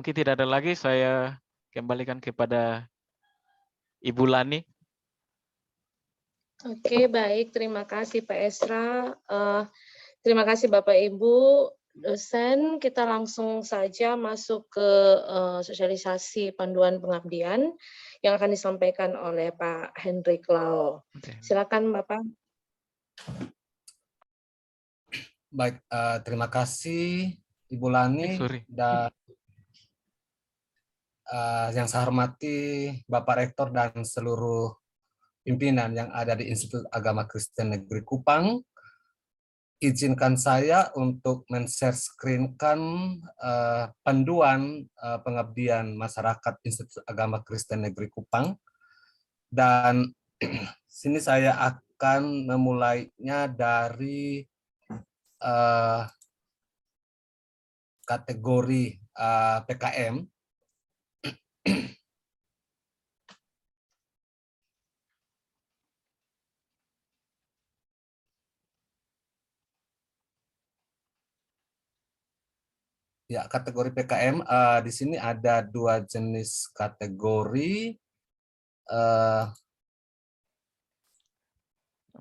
Mungkin tidak ada lagi, saya kembalikan kepada Ibu Lani. Oke, baik. Terima kasih Pak Esra. Terima kasih Bapak Ibu dosen. Kita langsung saja masuk ke sosialisasi panduan pengabdian yang akan disampaikan oleh Pak Hendrik Lao. Silakan Bapak. Baik, terima kasih Ibu Lani dan yang saya hormati Bapak Rektor dan seluruh pimpinan yang ada di Institut Agama Kristen Negeri Kupang. Izinkan saya untuk men-share screen-kan panduan pengabdian masyarakat Institut Agama Kristen Negeri Kupang. Dan sini saya akan memulainya dari kategori PKM. Ya, kategori PKM di sini ada dua jenis kategori,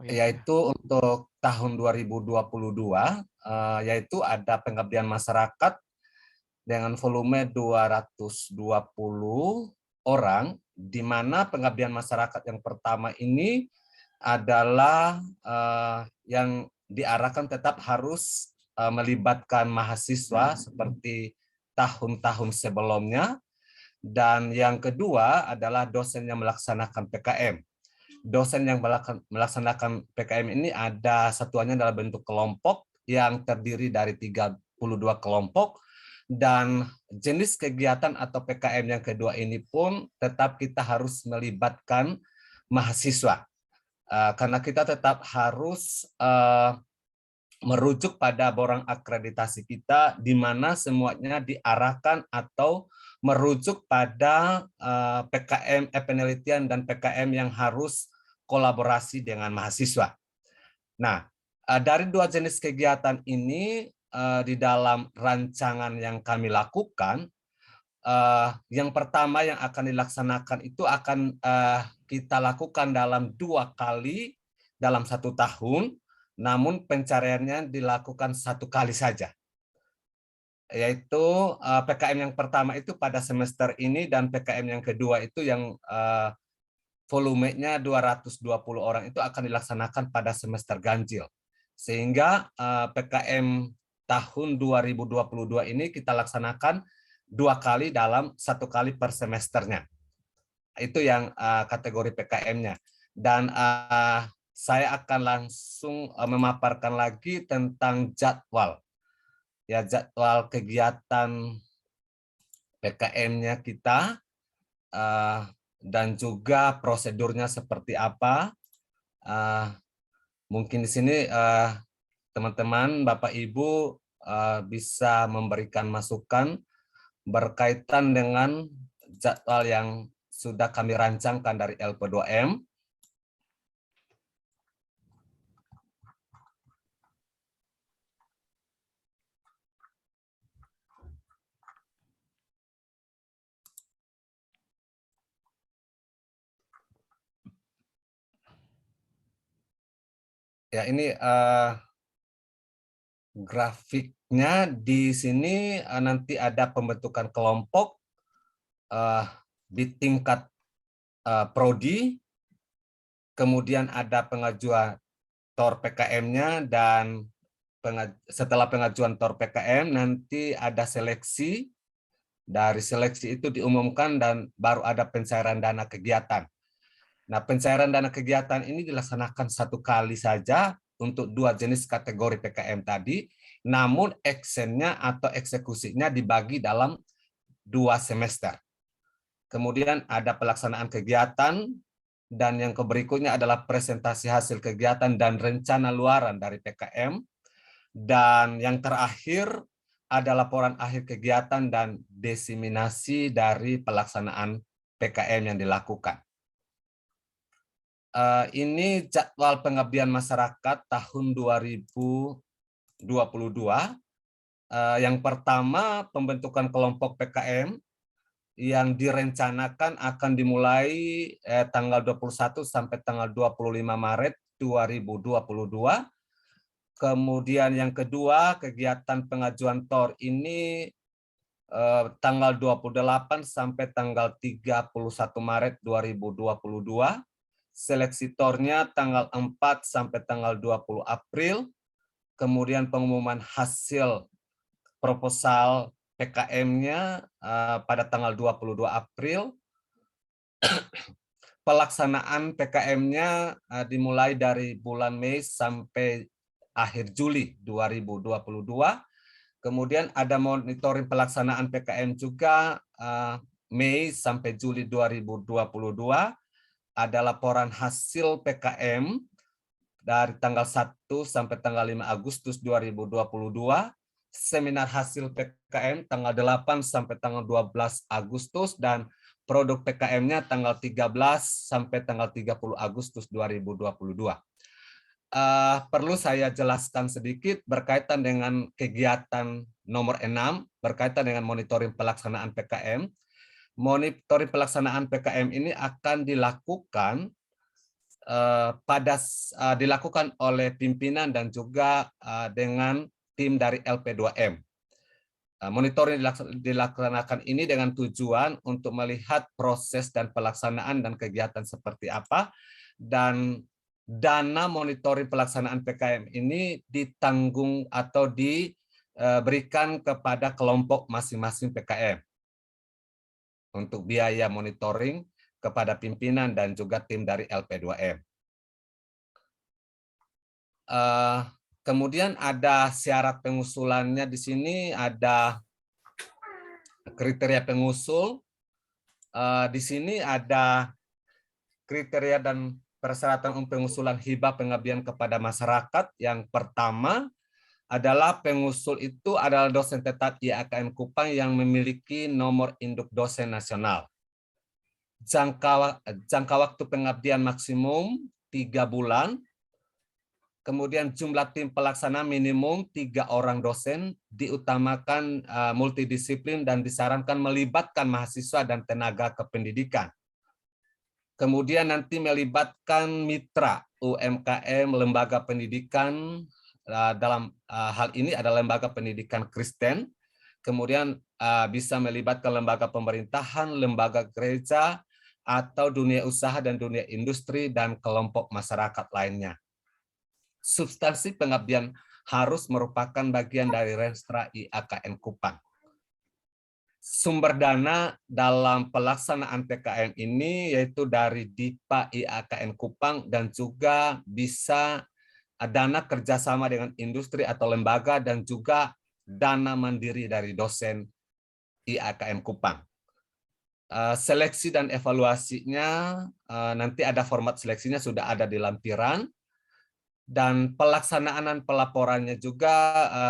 yaitu untuk tahun 2022, yaitu ada pengabdian masyarakat dengan volume 220 orang, di mana pengabdian masyarakat yang pertama ini adalah yang diarahkan tetap harus melibatkan mahasiswa seperti tahun-tahun sebelumnya, dan yang kedua adalah dosen yang melaksanakan PKM. Dosen yang melaksanakan PKM ini ada satuannya dalam bentuk kelompok yang terdiri dari 32 kelompok, dan jenis kegiatan atau PKM yang kedua ini pun tetap kita harus melibatkan mahasiswa, karena kita tetap harus merujuk pada borang akreditasi kita, di mana semuanya diarahkan atau merujuk pada PKM penelitian dan PKM yang harus kolaborasi dengan mahasiswa. Nah, dari dua jenis kegiatan ini di dalam rancangan yang kami lakukan, yang pertama yang akan dilaksanakan itu akan kita lakukan dalam 2 kali dalam 1 tahun, namun pencariannya dilakukan 1 kali saja. Yaitu PKM yang pertama itu pada semester ini, dan PKM yang kedua itu yang volumenya 220 orang itu akan dilaksanakan pada semester ganjil. Sehingga PKM tahun 2022 ini kita laksanakan 2 kali dalam 1 kali per semesternya. Itu yang kategori PKM-nya. Dan saya akan langsung memaparkan lagi tentang jadwal. Ya, jadwal kegiatan PKM-nya kita dan juga prosedurnya seperti apa. Mungkin di sini teman-teman, Bapak Ibu bisa memberikan masukan berkaitan dengan jadwal yang sudah kami rancangkan dari LP2M. Ya, ini grafiknya di sini nanti ada pembentukan kelompok di tingkat prodi, kemudian ada pengajuan TOR PKM-nya, dan setelah pengajuan TOR PKM nanti ada seleksi. Dari seleksi itu diumumkan dan baru ada pencairan dana kegiatan. Nah, pencairan dana kegiatan ini dilaksanakan 1 kali saja untuk 2 jenis kategori PKM tadi, namun actionnya atau eksekusinya dibagi dalam 2 semester. Kemudian ada pelaksanaan kegiatan, dan yang berikutnya adalah presentasi hasil kegiatan dan rencana luaran dari PKM, dan yang terakhir ada laporan akhir kegiatan dan diseminasi dari pelaksanaan PKM yang dilakukan. Ini jadwal pengabdian masyarakat tahun 2022. Yang pertama, pembentukan kelompok PKM yang direncanakan akan dimulai tanggal 21 sampai tanggal 25 Maret 2022. Kemudian yang kedua, kegiatan pengajuan TOR ini tanggal 28 sampai tanggal 31 Maret 2022. Seleksi TOR-nya tanggal 4 sampai tanggal 20 April. Kemudian pengumuman hasil proposal PKM-nya pada tanggal 22 April. Pelaksanaan PKM-nya dimulai dari bulan Mei sampai akhir Juli 2022. Kemudian ada monitoring pelaksanaan PKM juga Mei sampai Juli 2022. Ada laporan hasil PKM dari tanggal 1 sampai tanggal 5 Agustus 2022. Seminar hasil PKM tanggal 8 sampai tanggal 12 Agustus dan produk PKM-nya tanggal 13 sampai tanggal 30 Agustus 2022. Perlu saya jelaskan sedikit berkaitan dengan kegiatan nomor 6 berkaitan dengan monitoring pelaksanaan PKM. Monitoring pelaksanaan PKM ini akan dilakukan dilakukan oleh pimpinan dan juga dengan tim dari LP2M. Monitoring dilaksanakan ini dengan tujuan untuk melihat proses dan pelaksanaan dan kegiatan seperti apa, dan dana monitoring pelaksanaan PKM ini ditanggung atau diberikan kepada kelompok masing-masing PKM untuk biaya monitoring kepada pimpinan dan juga tim dari LP2M. Kemudian ada syarat pengusulannya di sini, ada kriteria pengusul. Di sini ada kriteria dan persyaratan pengusulan hibah pengabdian kepada masyarakat. Yang pertama adalah pengusul itu adalah dosen tetap IAKN Kupang yang memiliki nomor induk dosen nasional. Jangka waktu pengabdian maksimum 3 bulan. Kemudian jumlah tim pelaksana minimum 3 orang dosen, diutamakan multidisiplin dan disarankan melibatkan mahasiswa dan tenaga kependidikan. Kemudian nanti melibatkan mitra UMKM, lembaga pendidikan, dalam hal ini adalah lembaga pendidikan Kristen. Kemudian bisa melibatkan lembaga pemerintahan, lembaga gereja, atau dunia usaha dan dunia industri dan kelompok masyarakat lainnya. Substansi pengabdian harus merupakan bagian dari Renstra IAKN Kupang. Sumber dana dalam pelaksanaan PKM ini yaitu dari DIPA IAKN Kupang dan juga bisa dana kerjasama dengan industri atau lembaga dan juga dana mandiri dari dosen IAKN Kupang. Seleksi dan evaluasinya nanti ada format seleksinya sudah ada di lampiran. Dan pelaksanaan dan pelaporannya juga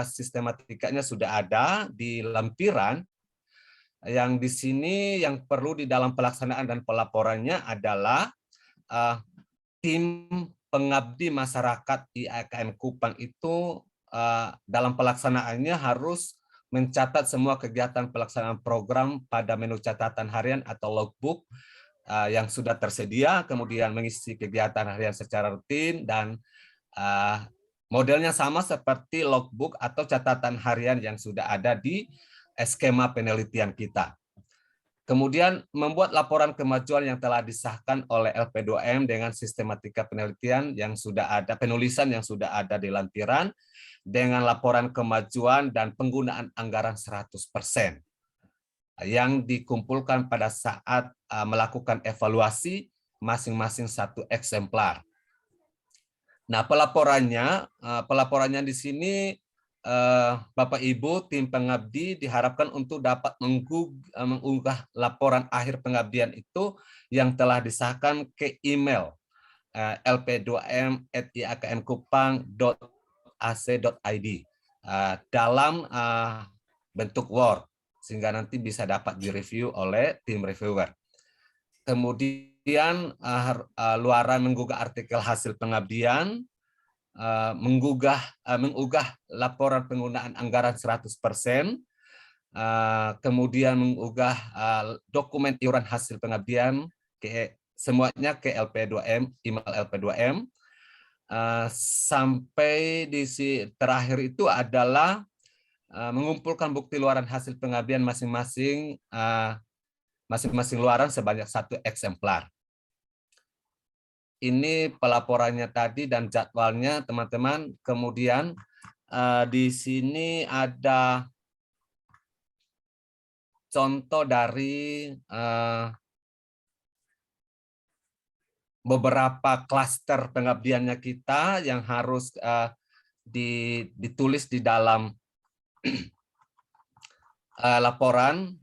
sistematikanya sudah ada di lampiran. Yang di sini yang perlu di dalam pelaksanaan dan pelaporannya adalah tim pengabdi masyarakat IAKN Kupang itu dalam pelaksanaannya harus mencatat semua kegiatan pelaksanaan program pada menu catatan harian atau logbook yang sudah tersedia, kemudian mengisi kegiatan harian secara rutin dan modelnya sama seperti logbook atau catatan harian yang sudah ada di skema penelitian kita. Kemudian membuat laporan kemajuan yang telah disahkan oleh LP2M dengan sistematika penelitian yang sudah ada, penulisan yang sudah ada di lampiran, dengan laporan kemajuan dan penggunaan anggaran 100% yang dikumpulkan pada saat melakukan evaluasi masing-masing 1 eksemplar. Nah, pelaporannya di sini Bapak Ibu tim pengabdi diharapkan untuk dapat mengunggah laporan akhir pengabdian itu yang telah disahkan ke email lp2m@iaknkupang.ac.id dalam bentuk Word sehingga nanti bisa dapat direview oleh tim reviewer. Kemudian luaran menggugah artikel hasil pengabdian mengunggah laporan penggunaan anggaran 100%, kemudian mengunggah dokumen iuran hasil pengabdian semuanya ke LP2M, email LP2M. Sampai terakhir itu adalah mengumpulkan bukti luaran hasil pengabdian masing-masing luaran sebanyak 1 eksemplar. Ini pelaporannya tadi dan jadwalnya, teman-teman. Kemudian di sini ada contoh dari beberapa klaster pengabdiannya kita yang harus ditulis di dalam laporan,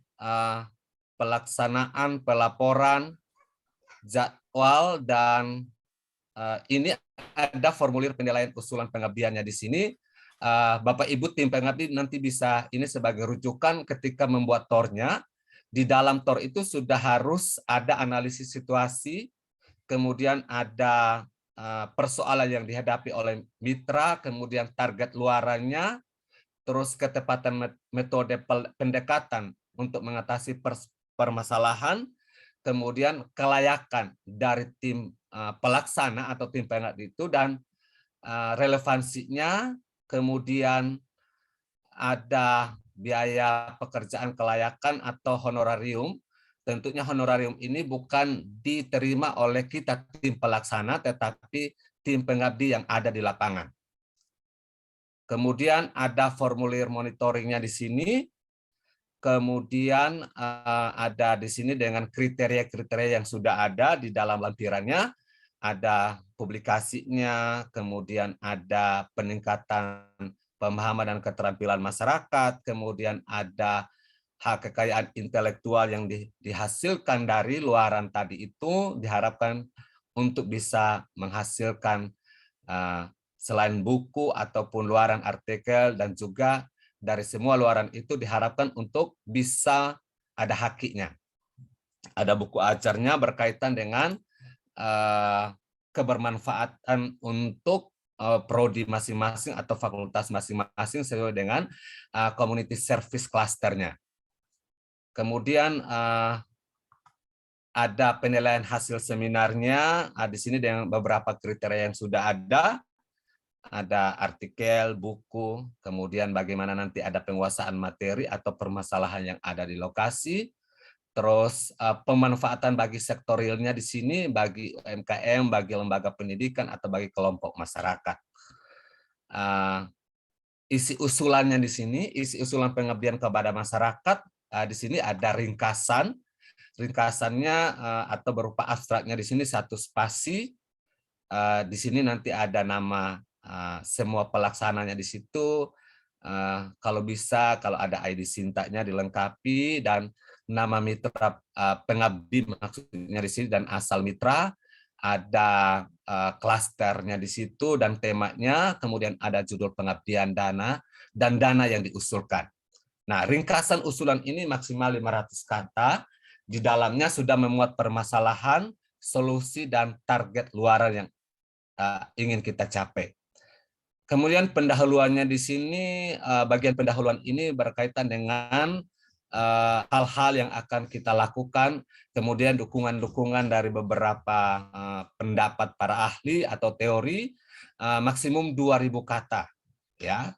pelaksanaan pelaporan, jadwal, dan ini ada formulir penilaian usulan pengabdiannya di sini. Bapak Ibu tim pengabdi nanti bisa ini sebagai rujukan ketika membuat tornya. Di dalam tor itu sudah harus ada analisis situasi, kemudian ada persoalan yang dihadapi oleh mitra, kemudian target luarannya, terus ketepatan metode pendekatan untuk mengatasi permasalahan, kemudian kelayakan dari tim pelaksana atau tim pengabdi itu, dan relevansinya, kemudian ada biaya pekerjaan kelayakan atau honorarium. Tentunya honorarium ini bukan diterima oleh kita tim pelaksana, tetapi tim pengabdi yang ada di lapangan. Kemudian ada formulir monitoringnya di sini. Kemudian ada di sini dengan kriteria-kriteria yang sudah ada di dalam lampirannya, ada publikasinya, kemudian ada peningkatan pemahaman dan keterampilan masyarakat, kemudian ada hak kekayaan intelektual yang dihasilkan dari luaran tadi itu diharapkan untuk bisa menghasilkan selain buku ataupun luaran artikel, dan juga dari semua luaran itu diharapkan untuk bisa ada hakinya. Ada buku ajarnya berkaitan dengan kebermanfaatan untuk prodi masing-masing atau fakultas masing-masing sesuai dengan community service clusternya. Kemudian ada penilaian hasil seminarnya di sini dengan beberapa kriteria yang sudah ada artikel, buku, kemudian bagaimana nanti ada penguasaan materi atau permasalahan yang ada di lokasi, terus pemanfaatan bagi sektor realnya di sini, bagi UMKM, bagi lembaga pendidikan, atau bagi kelompok masyarakat. Isi usulannya di sini, isi usulan pengabdian kepada masyarakat, di sini ada ringkasannya atau berupa abstraknya di sini 1 spasi. Di sini nanti ada nama semua pelaksananya di situ. Kalau bisa, kalau ada ID Sintanya dilengkapi, dan nama mitra pengabdi maksudnya di sini, dan asal mitra, ada klasternya di situ dan temanya, kemudian ada judul pengabdian dana dan dana yang diusulkan. Nah, ringkasan usulan ini maksimal 500 kata. Di dalamnya sudah memuat permasalahan, solusi, dan target luaran yang ingin kita capai. Kemudian pendahuluannya di sini, bagian pendahuluan ini berkaitan dengan hal-hal yang akan kita lakukan, kemudian dukungan-dukungan dari beberapa pendapat para ahli atau teori, maksimum 2.000 kata. Ya,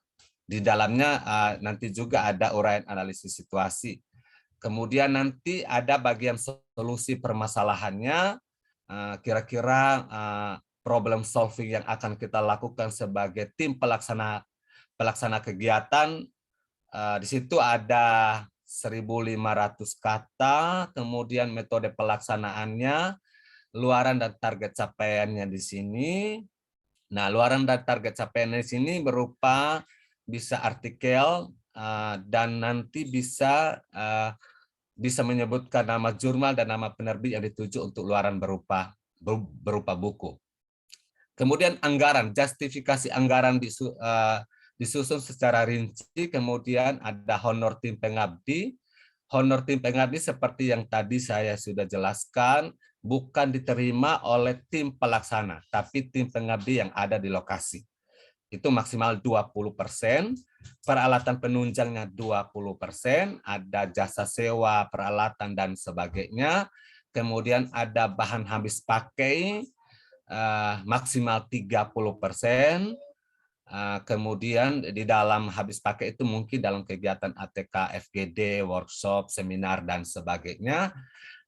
di dalamnya nanti juga ada uraian analisis situasi. Kemudian nanti ada bagian solusi permasalahannya, kira-kira problem solving yang akan kita lakukan sebagai tim pelaksana kegiatan. Di situ ada 1.500 kata, kemudian metode pelaksanaannya, luaran dan target capaiannya di sini. Nah, luaran dan target capaiannya di sini berupa bisa artikel, dan nanti bisa menyebutkan nama jurnal dan nama penerbit yang dituju untuk luaran berupa buku. Kemudian anggaran, justifikasi anggaran disusun secara rinci, kemudian ada honor tim pengabdi. Honor tim pengabdi seperti yang tadi saya sudah jelaskan, bukan diterima oleh tim pelaksana, tapi tim pengabdi yang ada di lokasi. itu maksimal 20%, peralatan penunjangnya 20%, ada jasa sewa, peralatan, dan sebagainya. Kemudian ada bahan habis pakai, maksimal 30%. Kemudian di dalam habis pakai itu mungkin dalam kegiatan ATK, FGD, workshop, seminar, dan sebagainya.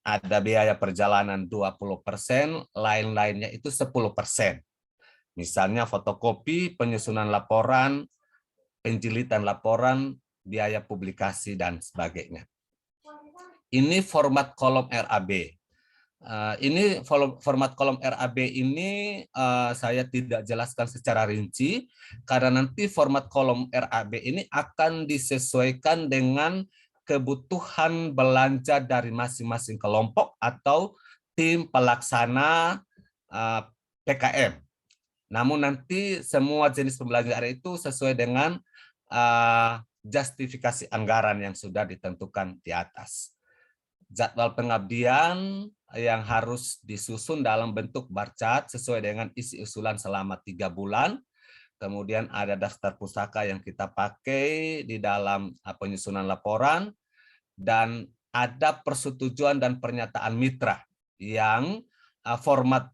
Ada biaya perjalanan 20%, lain-lainnya itu 10%. Misalnya fotokopi, penyusunan laporan, penjilitan laporan, biaya publikasi, dan sebagainya. Ini format kolom RAB. Ini format kolom RAB ini saya tidak jelaskan secara rinci, karena nanti format kolom RAB ini akan disesuaikan dengan kebutuhan belanja dari masing-masing kelompok atau tim pelaksana PKM. Namun nanti semua jenis pembelajaran itu sesuai dengan justifikasi anggaran yang sudah ditentukan di atas. Jadwal pengabdian yang harus disusun dalam bentuk bar chart sesuai dengan isi usulan selama 3 bulan. Kemudian ada daftar pustaka yang kita pakai di dalam penyusunan laporan. Dan ada persetujuan dan pernyataan mitra yang format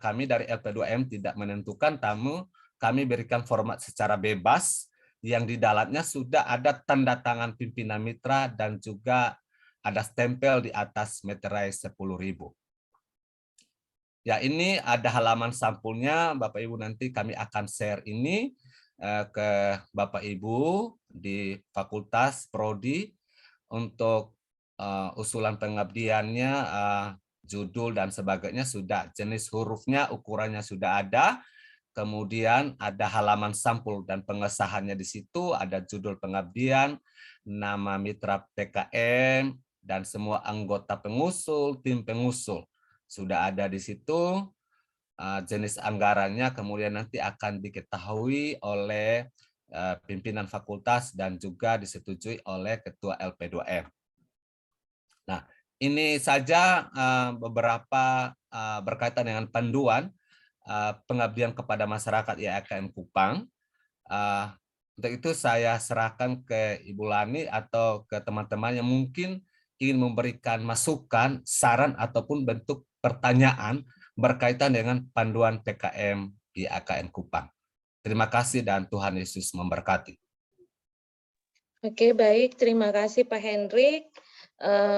kami dari LP2M tidak menentukan, tamu kami berikan format secara bebas yang di dalamnya sudah ada tanda tangan pimpinan mitra dan juga ada stempel di atas meterai 10.000. Ya, ini ada halaman sampulnya, Bapak Ibu, nanti kami akan share ini ke Bapak Ibu di Fakultas Prodi untuk usulan pengabdiannya, judul dan sebagainya sudah, jenis hurufnya, ukurannya sudah ada. Kemudian ada halaman sampul dan pengesahannya di situ, ada judul pengabdian, nama mitra PKM, dan semua anggota pengusul, tim pengusul. Sudah ada di situ, jenis anggarannya, kemudian nanti akan diketahui oleh pimpinan fakultas dan juga disetujui oleh Ketua LP2M. Nah, ini saja beberapa berkaitan dengan panduan pengabdian kepada masyarakat IAKM Kupang. Untuk itu saya serahkan ke Ibu Lani atau ke teman-teman yang mungkin ingin memberikan masukan, saran, ataupun bentuk pertanyaan berkaitan dengan panduan PKM IAKM Kupang. Terima kasih dan Tuhan Yesus memberkati. Oke, baik. Terima kasih Pak Hendrik.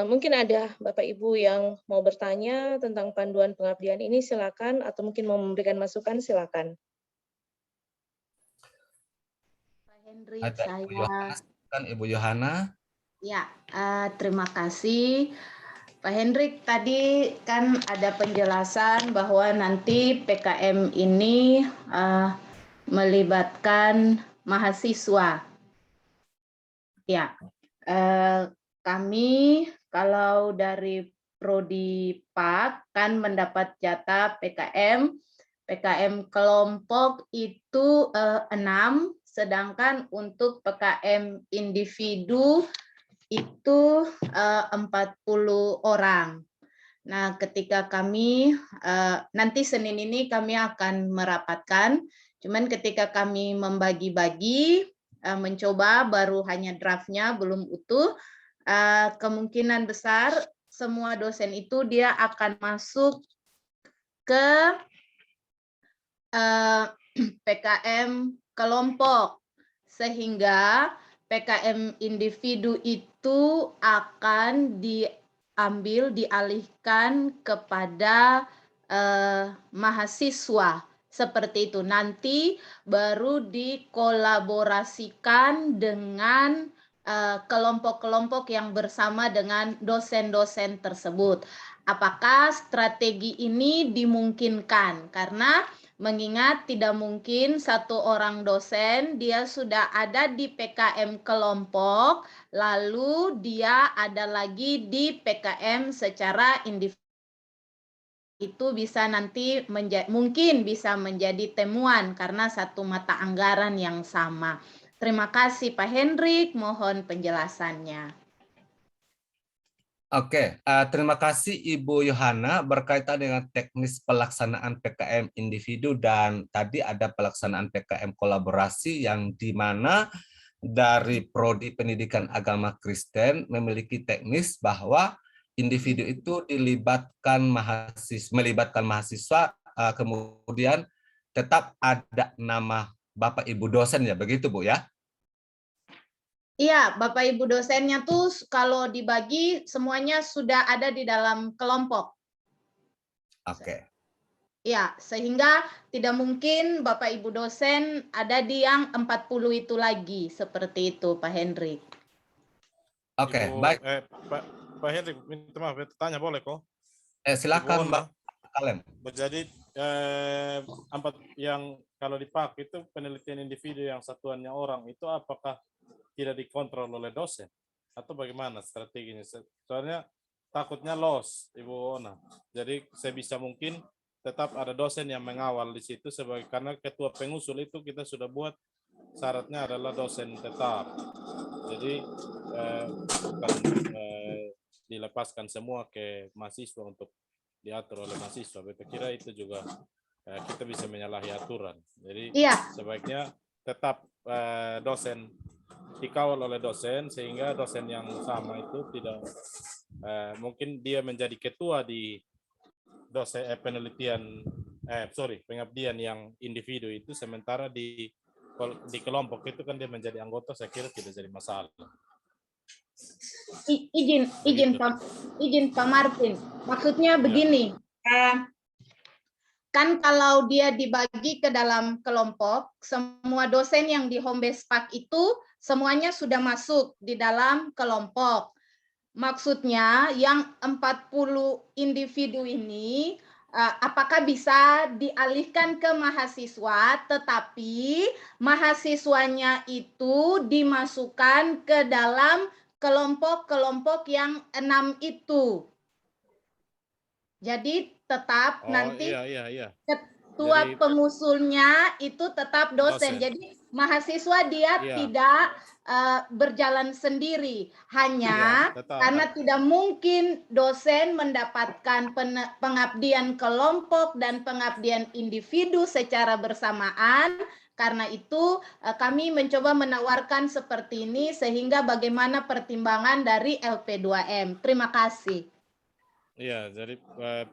Mungkin ada Bapak Ibu yang mau bertanya tentang panduan pengabdian ini, silakan, atau mungkin mau memberikan masukan, silakan. Pak Hendrik, Ada Ibu Yohana, kan Ibu Yohana. Ya, terima kasih. Pak Hendrik, tadi kan ada penjelasan bahwa nanti PKM ini melibatkan mahasiswa. Ya, kami kalau dari Prodi PAK kan mendapat jatah PKM kelompok itu 6, sedangkan untuk PKM individu itu 40 orang. Nah, ketika kami nanti Senin ini kami akan merapatkan, cuman ketika kami membagi-bagi, mencoba baru hanya draftnya belum utuh, kemungkinan besar semua dosen itu dia akan masuk ke PKM kelompok, sehingga PKM individu itu akan dialihkan kepada mahasiswa. Seperti itu, nanti baru dikolaborasikan dengan kelompok-kelompok yang bersama dengan dosen-dosen tersebut. Apakah strategi ini dimungkinkan? Karena mengingat tidak mungkin satu orang dosen dia sudah ada di PKM kelompok, lalu dia ada lagi di PKM secara individu. Itu bisa nanti mungkin bisa menjadi temuan karena satu mata anggaran yang sama. Terima kasih Pak Hendrik, mohon penjelasannya. Oke, terima kasih Ibu Yohana berkaitan dengan teknis pelaksanaan PKM individu dan tadi ada pelaksanaan PKM kolaborasi yang di mana dari Prodi Pendidikan Agama Kristen memiliki teknis bahwa individu itu melibatkan mahasiswa, kemudian tetap ada nama Bapak Ibu dosen ya, begitu Bu ya? Iya, Bapak Ibu dosennya tuh kalau dibagi semuanya sudah ada di dalam kelompok. Oke. Ya, sehingga tidak mungkin Bapak Ibu dosen ada di yang 40 itu lagi, seperti itu Pak Hendrik. Oke, Ibu, baik. Pak Hendrik, minta maaf, tanya boleh kok? Silakan Ibu Mbak Kalem. Jadi yang kalau dipakai itu penelitian individu yang satuannya orang itu apakah tidak dikontrol oleh dosen atau bagaimana strateginya? Soalnya takutnya loss, Ibu Ona. Jadi sebisa mungkin tetap ada dosen yang mengawal di situ karena ketua pengusul itu kita sudah buat syaratnya adalah dosen tetap. Jadi bukan dilepaskan semua ke mahasiswa untuk diatur oleh mahasiswa. Saya kira itu juga kita bisa menyalahi aturan. Jadi sebaiknya tetap dosen dikawal oleh dosen sehingga dosen yang sama itu tidak mungkin dia menjadi ketua di dosen pengabdian yang individu itu, sementara di kelompok itu kan dia menjadi anggota, saya kira tidak jadi masalah. Izin Pak Martin, maksudnya begini, kan kalau dia dibagi ke dalam kelompok, semua dosen yang di home base park itu semuanya sudah masuk di dalam kelompok. Maksudnya yang 40 individu ini apakah bisa dialihkan ke mahasiswa, tetapi mahasiswanya itu dimasukkan ke dalam kelompok-kelompok yang 6 itu. Jadi tetap nanti ketua pengusulnya itu tetap dosen. Jadi mahasiswa dia tidak berjalan sendiri, hanya karena tidak mungkin dosen mendapatkan pengabdian kelompok dan pengabdian individu secara bersamaan. Karena itu kami mencoba menawarkan seperti ini sehingga bagaimana pertimbangan dari LP2M. Terima kasih. Iya, jadi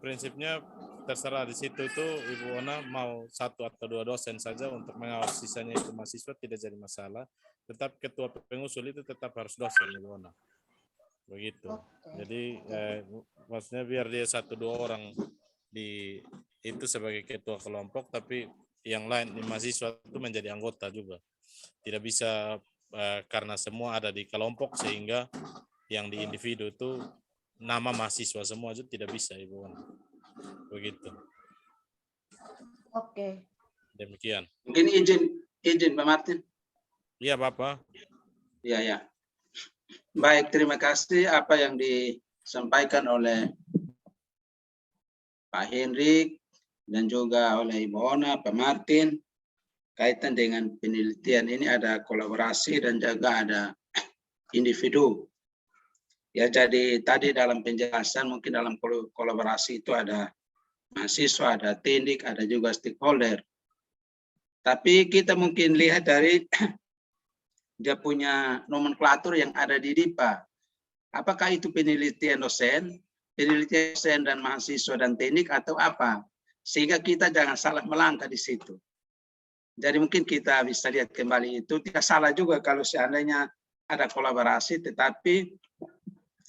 prinsipnya terserah di situ itu Ibu Ona mau 1 atau 2 dosen saja untuk mengawal, sisanya itu mahasiswa tidak jadi masalah. Tetap ketua pengusul itu tetap harus dosen Ibu Ona. Begitu. Jadi maksudnya biar dia 1-2 orang itu sebagai ketua kelompok, tapi yang lain di mahasiswa itu menjadi anggota juga. Tidak bisa karena semua ada di kelompok sehingga yang di individu itu nama mahasiswa semua itu tidak bisa Ibu Ona. Begitu. Oke. Demikian. Mungkin izin Pak Martin. Iya Bapak. Iya. Baik, terima kasih apa yang disampaikan oleh Pak Hendrik dan juga oleh Ibu Ona, Pak Martin, kaitan dengan penelitian ini ada kolaborasi dan juga ada individu. Ya, jadi tadi dalam penjelasan mungkin dalam kolaborasi itu ada mahasiswa, ada tindik, ada juga stakeholder. Tapi kita mungkin lihat dari dia punya nomenklatur yang ada di DIPA. Apakah itu penelitian dosen dan mahasiswa dan teknik atau apa? Sehingga kita jangan salah melangkah di situ. Jadi mungkin kita bisa lihat kembali itu tidak salah juga kalau seandainya ada kolaborasi, tetapi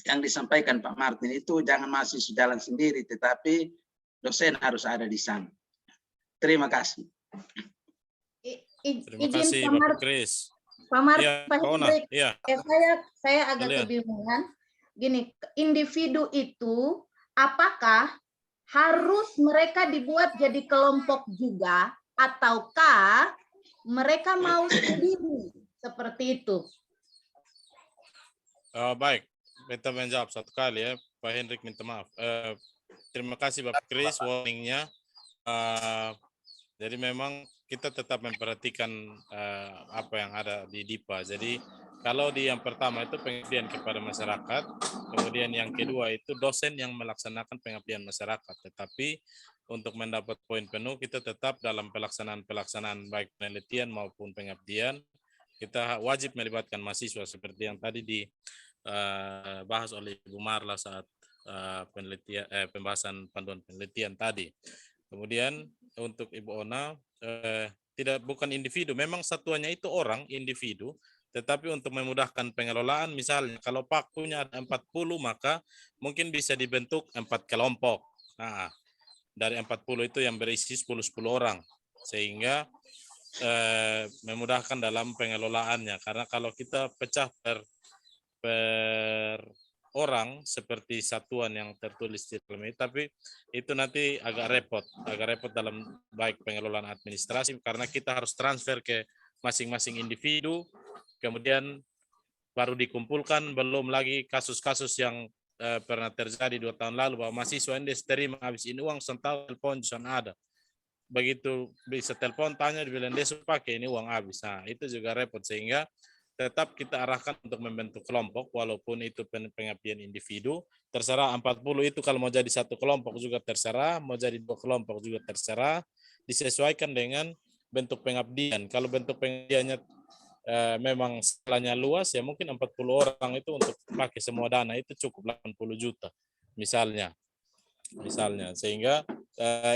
yang disampaikan Pak Martin itu jangan mahasiswa jalan sendiri, tetapi dosen harus ada di sana. Terima kasih. Terima kasih Bapak Kris. Pak Martin, Pak Hendrik, saya agak kebingungan. Gini, individu itu apakah harus mereka dibuat jadi kelompok juga, ataukah mereka mau sendiri seperti itu? Baik, kita menjawab satu kali ya, Pak Hendrik minta maaf. Terima kasih Bapak Kris warningnya. Jadi memang kita tetap memperhatikan apa yang ada di DIPA. Jadi Kalau di yang pertama itu pengabdian kepada masyarakat, kemudian yang kedua itu dosen yang melaksanakan pengabdian masyarakat. Tetapi untuk mendapat poin penuh kita tetap dalam pelaksanaan baik penelitian maupun pengabdian, kita wajib melibatkan mahasiswa seperti yang tadi dibahas oleh Ibu Marla saat pembahasan panduan penelitian tadi. Kemudian untuk Ibu Ona, bukan individu, memang satuannya itu orang, individu, tetapi untuk memudahkan pengelolaan, misalnya kalau pakunya ada 40, maka mungkin bisa dibentuk 4 kelompok. Nah, dari 40 itu yang berisi 10 orang, sehingga memudahkan dalam pengelolaannya. Karena kalau kita pecah per orang seperti satuan yang tertulis di dalam ini, tapi itu nanti agak repot dalam baik pengelolaan administrasi, karena kita harus transfer ke masing-masing individu, kemudian baru dikumpulkan, belum lagi kasus-kasus yang pernah terjadi 2 tahun lalu bahwa mahasiswa ini terima habis ini uang sental telepon sana ada. Begitu bisa telepon tanya dibilang dia pakai ini uang habis. Nah, itu juga repot, sehingga tetap kita arahkan untuk membentuk kelompok walaupun itu pengabdian individu. Terserah 40 itu kalau mau jadi satu kelompok juga terserah, mau jadi 2 kelompok juga terserah, disesuaikan dengan bentuk pengabdian. Kalau bentuk pengabdiannya memang skalanya luas, ya mungkin 40 orang itu untuk pakai semua dana itu cukup 80 juta misalnya, sehingga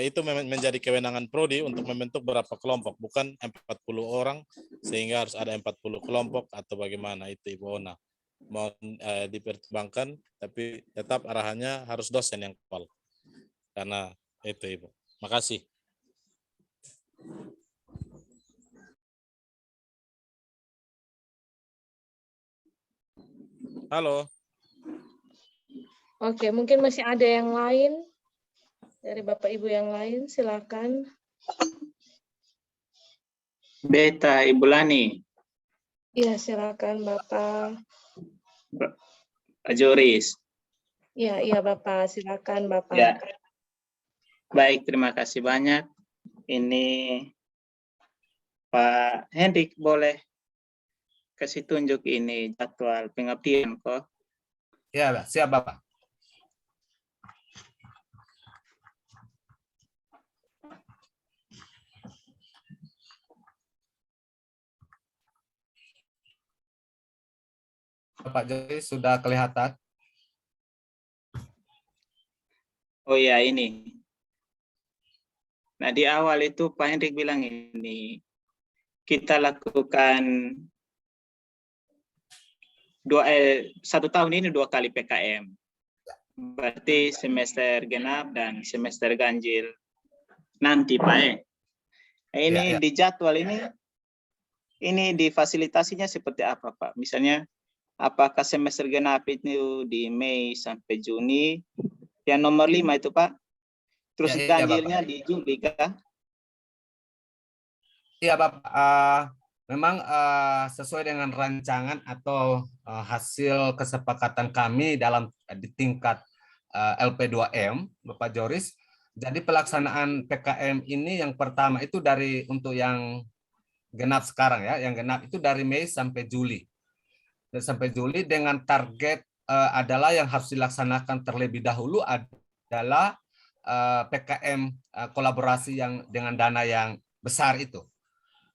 itu menjadi kewenangan prodi untuk membentuk berapa kelompok, bukan 40 orang sehingga harus ada 40 kelompok atau bagaimana. Itu Ibu Ona mohon dipertimbangkan, tapi tetap arahannya harus dosen yang kepal, karena itu Ibu. Makasih. Halo. Oke, mungkin masih ada yang lain dari Bapak Ibu yang lain, silakan. Beta, Ibu Lani. Iya, silakan Bapak. Pak Joris. Iya Bapak, silakan Bapak. Ya. Baik, terima kasih banyak. Ini Pak Hendrik boleh kasih tunjuk ini jadwal pengabdian kok? Ya, siap Bapak. Pak Jokowi sudah kelihatan? Oh ya, ini. Nah, di awal itu Pak Hendrik bilang ini, kita lakukan 1 tahun ini 2 kali PKM. Berarti semester genap dan semester ganjil nanti Pak. Ini di jadwal ini difasilitasinya seperti apa Pak? Misalnya, apakah semester genap itu di Mei sampai Juni? Yang nomor 5 itu Pak. Terus ganjilnya di Juli kah? Iya Bapak. Memang sesuai dengan rancangan atau hasil kesepakatan kami di tingkat LP2M, Bapak Joris. Jadi pelaksanaan PKM ini yang pertama itu untuk yang genap sekarang ya, yang genap itu dari Mei sampai Juli. Dan sampai Juli dengan target adalah yang harus dilaksanakan terlebih dahulu adalah PKM kolaborasi yang dengan dana yang besar itu.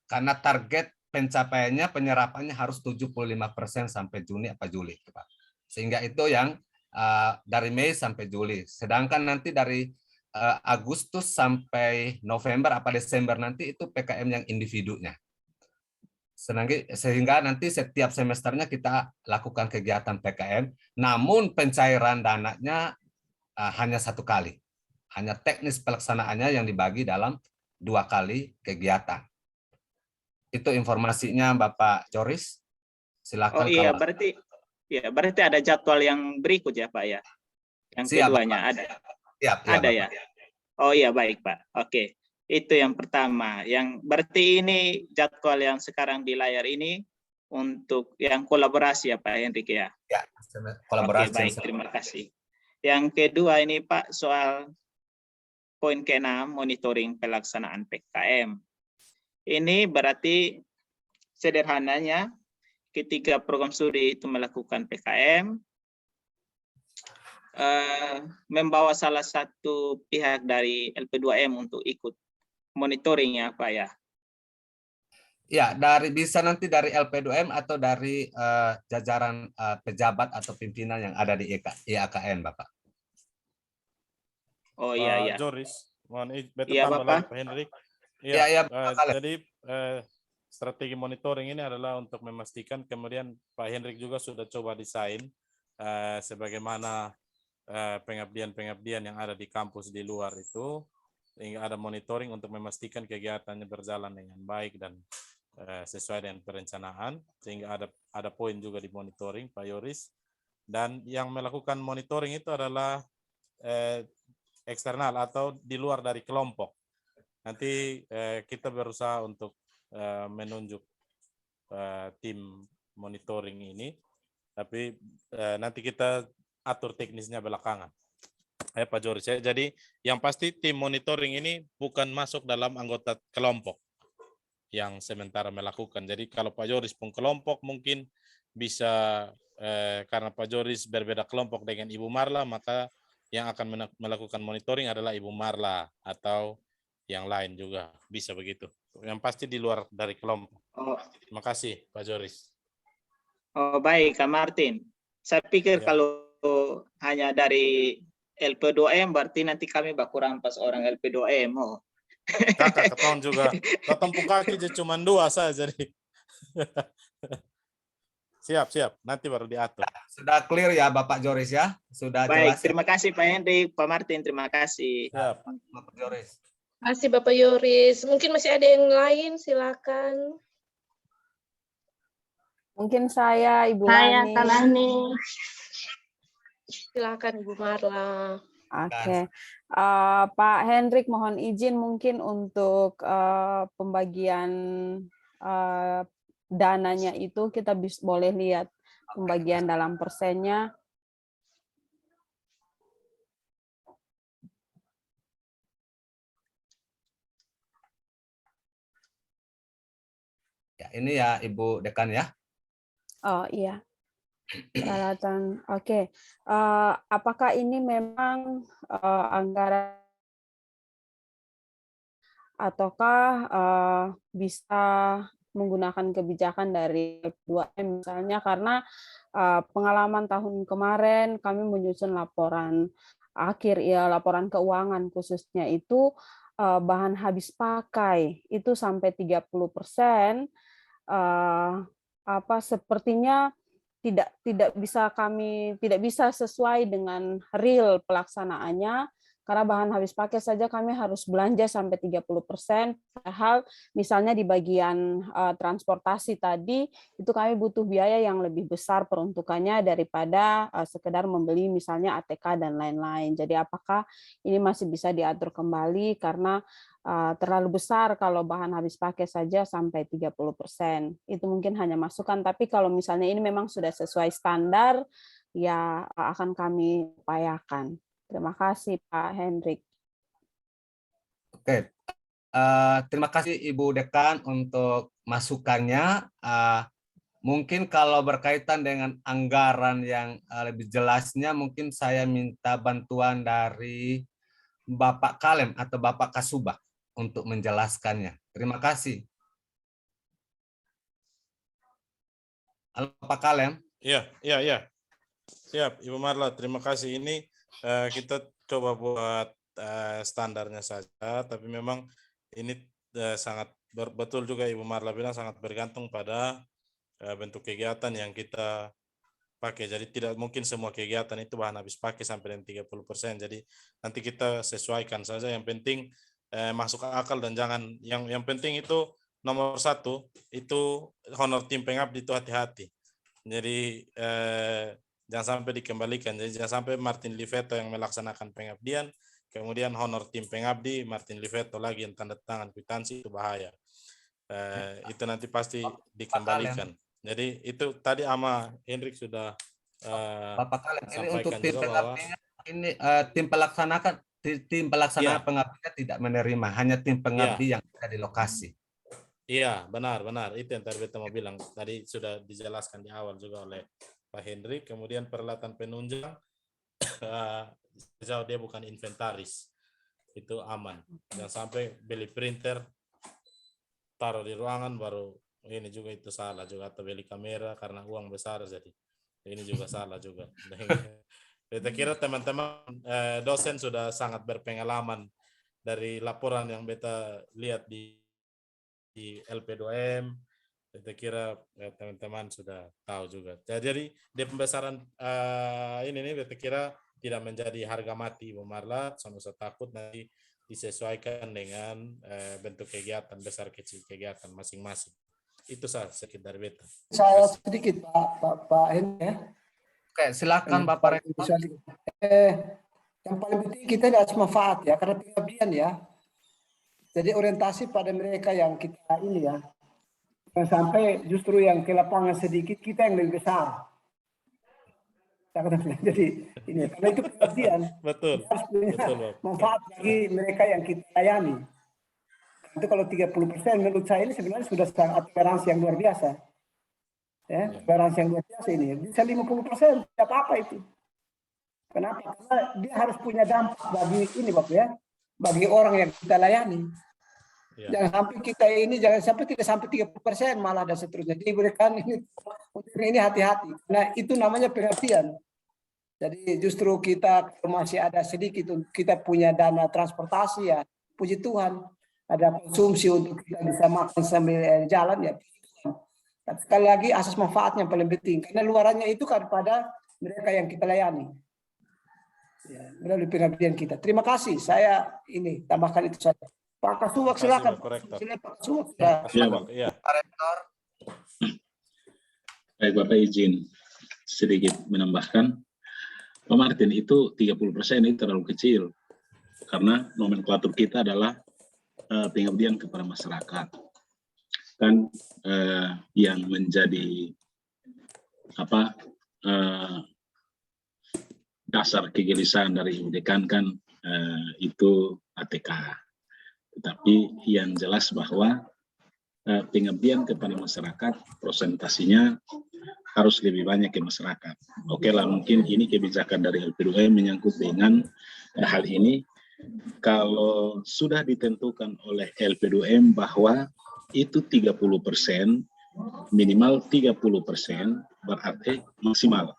Karena target pencapaiannya, penyerapannya harus 75% sampai Juni apa Juli, Pak. Sehingga itu yang dari Mei sampai Juli. Sedangkan nanti dari Agustus sampai November apa Desember nanti itu PKM yang individunya. Sehingga nanti setiap semesternya kita lakukan kegiatan PKM, namun pencairan dananya hanya 1 kali. Hanya teknis pelaksanaannya yang dibagi dalam 2 kali kegiatan. Itu informasinya Bapak Joris. Silakan. Oh iya, berarti ada jadwal yang berikut ya Pak ya. Yang siap, keduanya Bapak. ada. Siap, ada Bapak. ya. Oh iya, baik Pak. Oke. Itu yang pertama. Yang berarti ini jadwal yang sekarang di layar ini untuk yang kolaborasi ya Pak Hendrik ya. Ya, kolaborasi. Oke, baik, terima kasih. Yang kedua ini Pak, soal poin ke-6, monitoring pelaksanaan PKM. Ini berarti sederhananya ketika program studi itu melakukan PKM, membawa salah satu pihak dari LP2M untuk ikut monitoring ya Pak ya. Ya, bisa nanti dari LP2M atau dari jajaran pejabat atau pimpinan yang ada di IAKN, Bapak. Oh iya, iya. Joris, mohon betul Iya, tambah Bapak. lagi Pak Hendrik. Iya, iya, Bapak. Jadi strategi monitoring ini adalah untuk memastikan, kemudian Pak Hendrik juga sudah coba desain sebagaimana pengabdian-pengabdian yang ada di kampus di luar itu, sehingga ada monitoring untuk memastikan kegiatannya berjalan dengan baik dan sesuai dengan perencanaan, sehingga ada poin juga di monitoring Pak Yoris. Dan yang melakukan monitoring itu adalah eksternal atau di luar dari kelompok. Nanti kita berusaha untuk menunjuk tim monitoring ini, tapi nanti kita atur teknisnya belakangan. Pak Joris, jadi yang pasti tim monitoring ini bukan masuk dalam anggota kelompok yang sementara melakukan. Jadi kalau Pak Joris pun kelompok mungkin bisa karena Pak Joris berbeda kelompok dengan Ibu Marla, maka yang akan melakukan monitoring adalah Ibu Marla atau yang lain juga, bisa begitu. Yang pasti di luar dari kelompok. Oh, Terima kasih Pak Joris. oh baik Kak Martin. Saya pikir Ya. kalau hanya dari LP2M berarti nanti kami kurang pas orang LP2M. Oh. Kakak ketong juga, ketong kaki cuma 2 saja. Jadi siap, nanti baru diatur. Sudah clear ya Bapak Joris ya? Sudah Baik, jelas ya, terima kasih Pak Hendrik, Pak Martin, terima kasih. Siap. Bapak Joris? Terima kasih Bapak Yoris. Mungkin masih ada yang lain, silakan. Mungkin saya, Ibu Saya Lani. Kalani. Silakan Ibu Marla. Oke, Pak Hendrik mohon izin mungkin untuk pembagian dananya itu kita boleh lihat pembagian dalam persennya. Ya, ini ya Ibu Dekan ya. Oh iya, peralatan. Oke, apakah ini memang anggaran ataukah bisa menggunakan kebijakan dari 2M misalnya, karena pengalaman tahun kemarin kami menyusun laporan akhir ya, laporan keuangan khususnya itu bahan habis pakai itu sampai 30%, sepertinya tidak bisa sesuai dengan real pelaksanaannya, karena bahan habis pakai saja kami harus belanja sampai 30%, padahal misalnya di bagian transportasi tadi itu kami butuh biaya yang lebih besar peruntukannya daripada sekedar membeli misalnya ATK dan lain-lain. Jadi apakah ini masih bisa diatur kembali, karena terlalu besar kalau bahan habis pakai saja sampai 30%. Itu mungkin hanya masukan, tapi kalau misalnya ini memang sudah sesuai standar, ya akan kami upayakan. Terima kasih Pak Hendrik. Oke, terima kasih Ibu Dekan untuk masukannya. Mungkin kalau berkaitan dengan anggaran yang lebih jelasnya, mungkin saya minta bantuan dari Bapak Kalem atau Bapak Kasubag untuk menjelaskannya. Terima kasih. Halo Pak Kalem. Iya. Siap, Ibu Marla, terima kasih. Ini kita coba buat standarnya saja, tapi memang ini sangat betul juga Ibu Marla bilang, sangat bergantung pada bentuk kegiatan yang kita pakai. Jadi tidak mungkin semua kegiatan itu bahan habis pakai sampai dengan 30%. Jadi nanti kita sesuaikan saja. Yang penting masuk akal dan jangan, yang penting itu nomor 1 itu honor tim pengabdi itu hati-hati. Jadi jangan sampai dikembalikan. Jadi jangan sampai Martin Liveto yang melaksanakan pengabdian, kemudian honor tim pengabdi, Martin Liveto lagi yang tanda tangan kwitansi, itu bahaya. Itu nanti pasti dikembalikan. Jadi itu tadi ama Hendrik sudah Bapak Kalem, ini untuk sampaikan tim juga bahwa pengabdinya, ini tim pelaksana Iya. pengabdinya tidak menerima, hanya tim pengabdi yang ada di lokasi. Iya, benar. Itu yang tadi beta mau bilang. Tadi sudah dijelaskan di awal juga oleh Pak Henry. Kemudian peralatan penunjang, sejauh dia bukan inventaris, itu aman. Jangan sampai beli printer, taruh di ruangan, baru ini juga itu salah juga. Atau beli kamera karena uang besar, jadi ini juga salah juga. Beta kira teman-teman dosen sudah sangat berpengalaman dari laporan yang beta lihat di LP2M. Saya kira teman-teman sudah tahu juga. Jadi di pembesaran ini nih, saya kira tidak menjadi harga mati Ibu Marla, sama usah takut nanti disesuaikan dengan bentuk kegiatan, besar kecil kegiatan masing-masing. Itu saja sedikit dari beta. Saya sedikit Pak Henry ya. Oke, silakan Bapak Rektor. Yang paling penting kita harus manfaat ya, karena pengabdian ya. Jadi orientasi pada mereka yang kita ini ya. Jangan sampai justru yang ke lapangan sedikit, kita yang lebih besar. Jadi ini karena itu pengabdian. Betul. Harus punya manfaat bagi mereka yang kita layani. Itu kalau 30% menurut saya ini sebenarnya sudah sangat toleransi yang luar biasa. Ya, toleransi yang luar biasa ini. Bisa 50%, tidak apa-apa itu. Kenapa? Karena dia harus punya dampak bagi ini Bapak ya. Bagi orang yang kita layani. Ya. Jangan sampai kita ini, jangan sampai tidak sampai 30% malah dan seterusnya. Jadi berikan ini hati-hati. Nah itu namanya pengabdian. Jadi justru kita masih ada sedikit, kita punya dana transportasi ya, puji Tuhan. Ada konsumsi untuk kita bisa makan sambil jalan ya. Tapi sekali lagi asas manfaatnya yang paling penting. Karena luarannya itu kepada mereka yang kita layani. Ya, melalui pengabdian kita. Terima kasih. Saya ini tambahkan itu saja. Pak Kasubag silakan. Pak Kasubag. Ya. Pak Rektor. Baik Bapak izin sedikit menambahkan. Pak Martin, itu 30% ini terlalu kecil. Karena nomenklatur kita adalah pengabdian kepada masyarakat. Kan yang menjadi dasar kegelisahan dari Ibu Dekan kan itu ATK. Tetapi yang jelas bahwa pengabdian kepada masyarakat prosentasinya harus lebih banyak ke masyarakat. Oke lah, mungkin ini kebijakan dari LP2M menyangkut dengan hal ini. Kalau sudah ditentukan oleh LP2M bahwa itu 30%, minimal 30%, berarti maksimal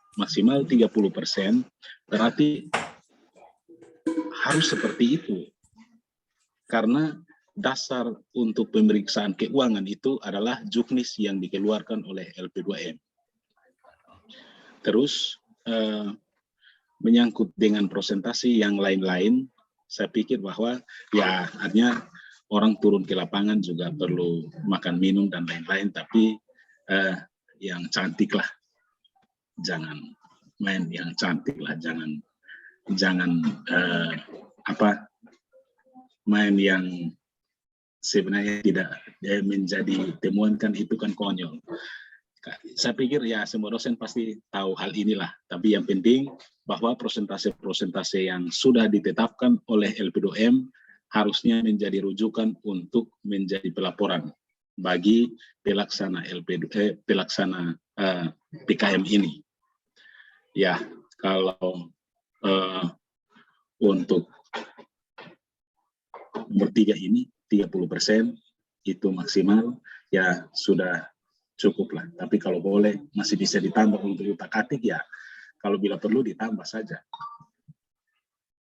30%, berarti harus seperti itu. Karena dasar untuk pemeriksaan keuangan itu adalah juknis yang dikeluarkan oleh LP2M. Terus menyangkut dengan presentasi yang lain-lain, saya pikir bahwa ya artinya orang turun ke lapangan juga perlu makan minum dan lain-lain, tapi yang cantik lah, jangan main yang cantik lah, jangan main yang sebenarnya tidak menjadi temuan, kan itu kan konyol. Saya pikir ya semua dosen pasti tahu hal inilah, tapi yang penting bahwa prosentase-prosentase yang sudah ditetapkan oleh LP2M harusnya menjadi rujukan untuk menjadi pelaporan bagi pelaksana PKM ini. Ya, kalau untuk nomor 3 ini 30% itu maksimal, ya sudah cukup lah. Tapi kalau boleh masih bisa ditambah untuk utak-atik ya, kalau bila perlu ditambah saja.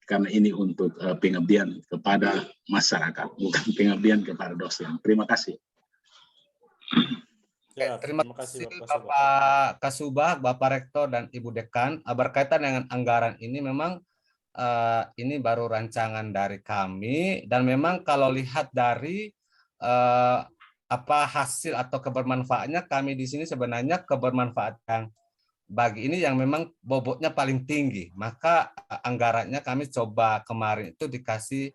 Karena ini untuk pengabdian kepada masyarakat, bukan pengabdian kepada dosen. Terima kasih. Ya, terima kasih Bapak Kasubag, Bapak Rektor, dan Ibu Dekan. Berkaitan dengan anggaran ini memang ini baru rancangan dari kami, dan memang kalau lihat dari hasil atau kebermanfaatnya, kami di sini sebenarnya kebermanfaatan bagi ini yang memang bobotnya paling tinggi, maka anggarannya kami coba kemarin itu dikasih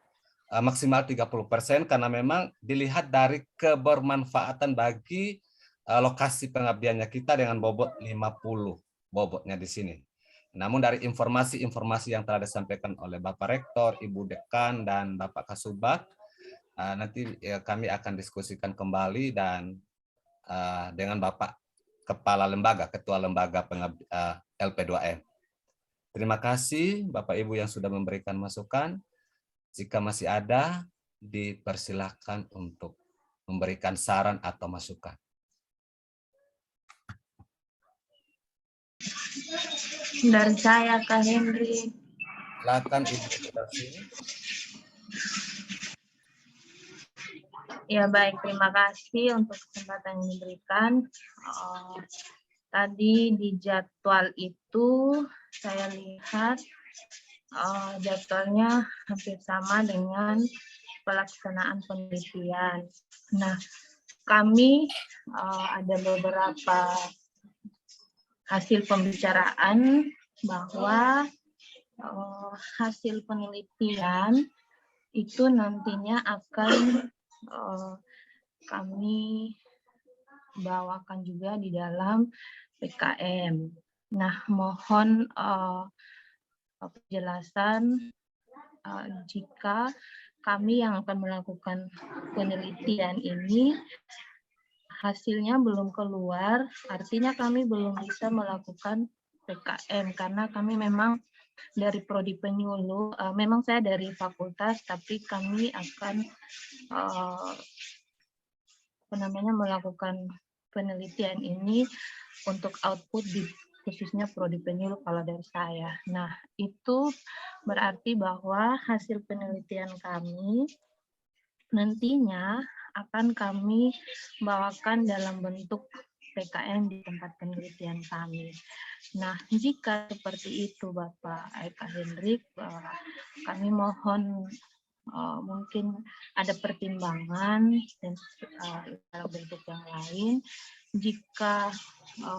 maksimal 30%, karena memang dilihat dari kebermanfaatan bagi lokasi pengabdiannya kita dengan bobot 50 bobotnya di sini. Namun dari informasi-informasi yang telah disampaikan oleh Bapak Rektor, Ibu Dekan, dan Bapak Kasubag, nanti kami akan diskusikan kembali dan dengan Bapak Kepala Lembaga, Ketua Lembaga LP2M. Terima kasih Bapak Ibu yang sudah memberikan masukan. Jika masih ada, dipersilahkan untuk memberikan saran atau masukan. Dari saya, Kak Henry. Silakan Ibu Delsi. Ya baik, terima kasih untuk kesempatan yang diberikan. Tadi di jadwal itu saya lihat jadwalnya hampir sama dengan pelaksanaan penelitian. Nah, kami ada beberapa hasil pembicaraan bahwa hasil penelitian itu nantinya akan kami bawakan juga di dalam PKM. Nah, mohon penjelasan jika kami yang akan melakukan penelitian ini hasilnya belum keluar, artinya kami belum bisa melakukan PKM karena kami memang dari Prodi Penyuluh, memang saya dari fakultas, tapi kami akan melakukan penelitian ini untuk output di khususnya Prodi Penyuluh kalau dari saya. Nah, itu berarti bahwa hasil penelitian kami nantinya akan kami bawakan dalam bentuk PKM di tempat penelitian kami. Nah, jika seperti itu Bapak Eka Hendrik, kami mohon mungkin ada pertimbangan dan dalam bentuk yang lain. Jika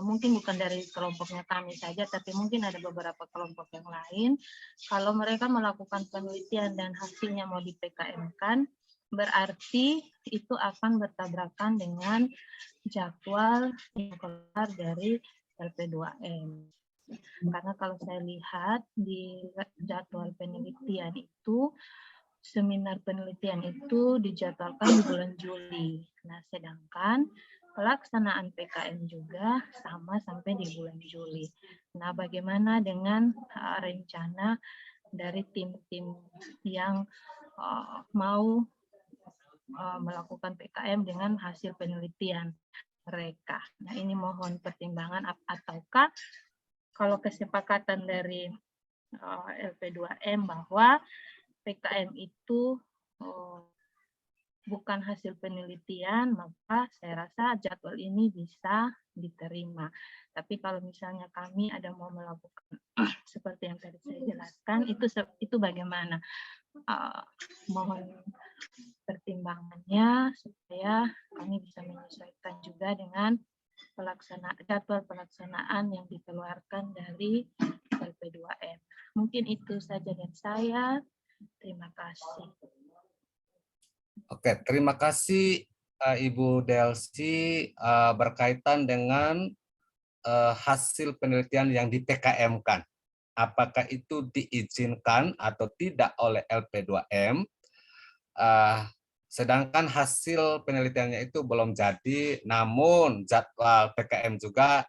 mungkin bukan dari kelompoknya kami saja, tapi mungkin ada beberapa kelompok yang lain, kalau mereka melakukan penelitian dan hasilnya mau di PKM-kan, berarti itu akan bertabrakan dengan jadwal yang keluar dari LP2M. Karena kalau saya lihat di jadwal penelitian itu, seminar penelitian itu dijadwalkan di bulan Juli. Nah, sedangkan pelaksanaan PKM juga sama sampai di bulan Juli. Nah, bagaimana dengan rencana dari tim-tim yang mau melakukan PKM dengan hasil penelitian mereka? Nah, ini mohon pertimbangan ataukah kalau kesepakatan dari LP2M bahwa PKM itu bukan hasil penelitian, maka saya rasa jadwal ini bisa diterima. Tapi kalau misalnya kami ada mau melakukan seperti yang tadi saya jelaskan, itu bagaimana? Mohon pertimbangannya supaya kami bisa menyesuaikan juga dengan jadwal pelaksanaan yang dikeluarkan dari LP2M. Mungkin itu saja dari saya. Terima kasih. Oke, terima kasih Ibu Delsi berkaitan dengan hasil penelitian yang di PKM-kan. Apakah itu diizinkan atau tidak oleh LP2M? Sedangkan hasil penelitiannya itu belum jadi, namun jadwal PKM juga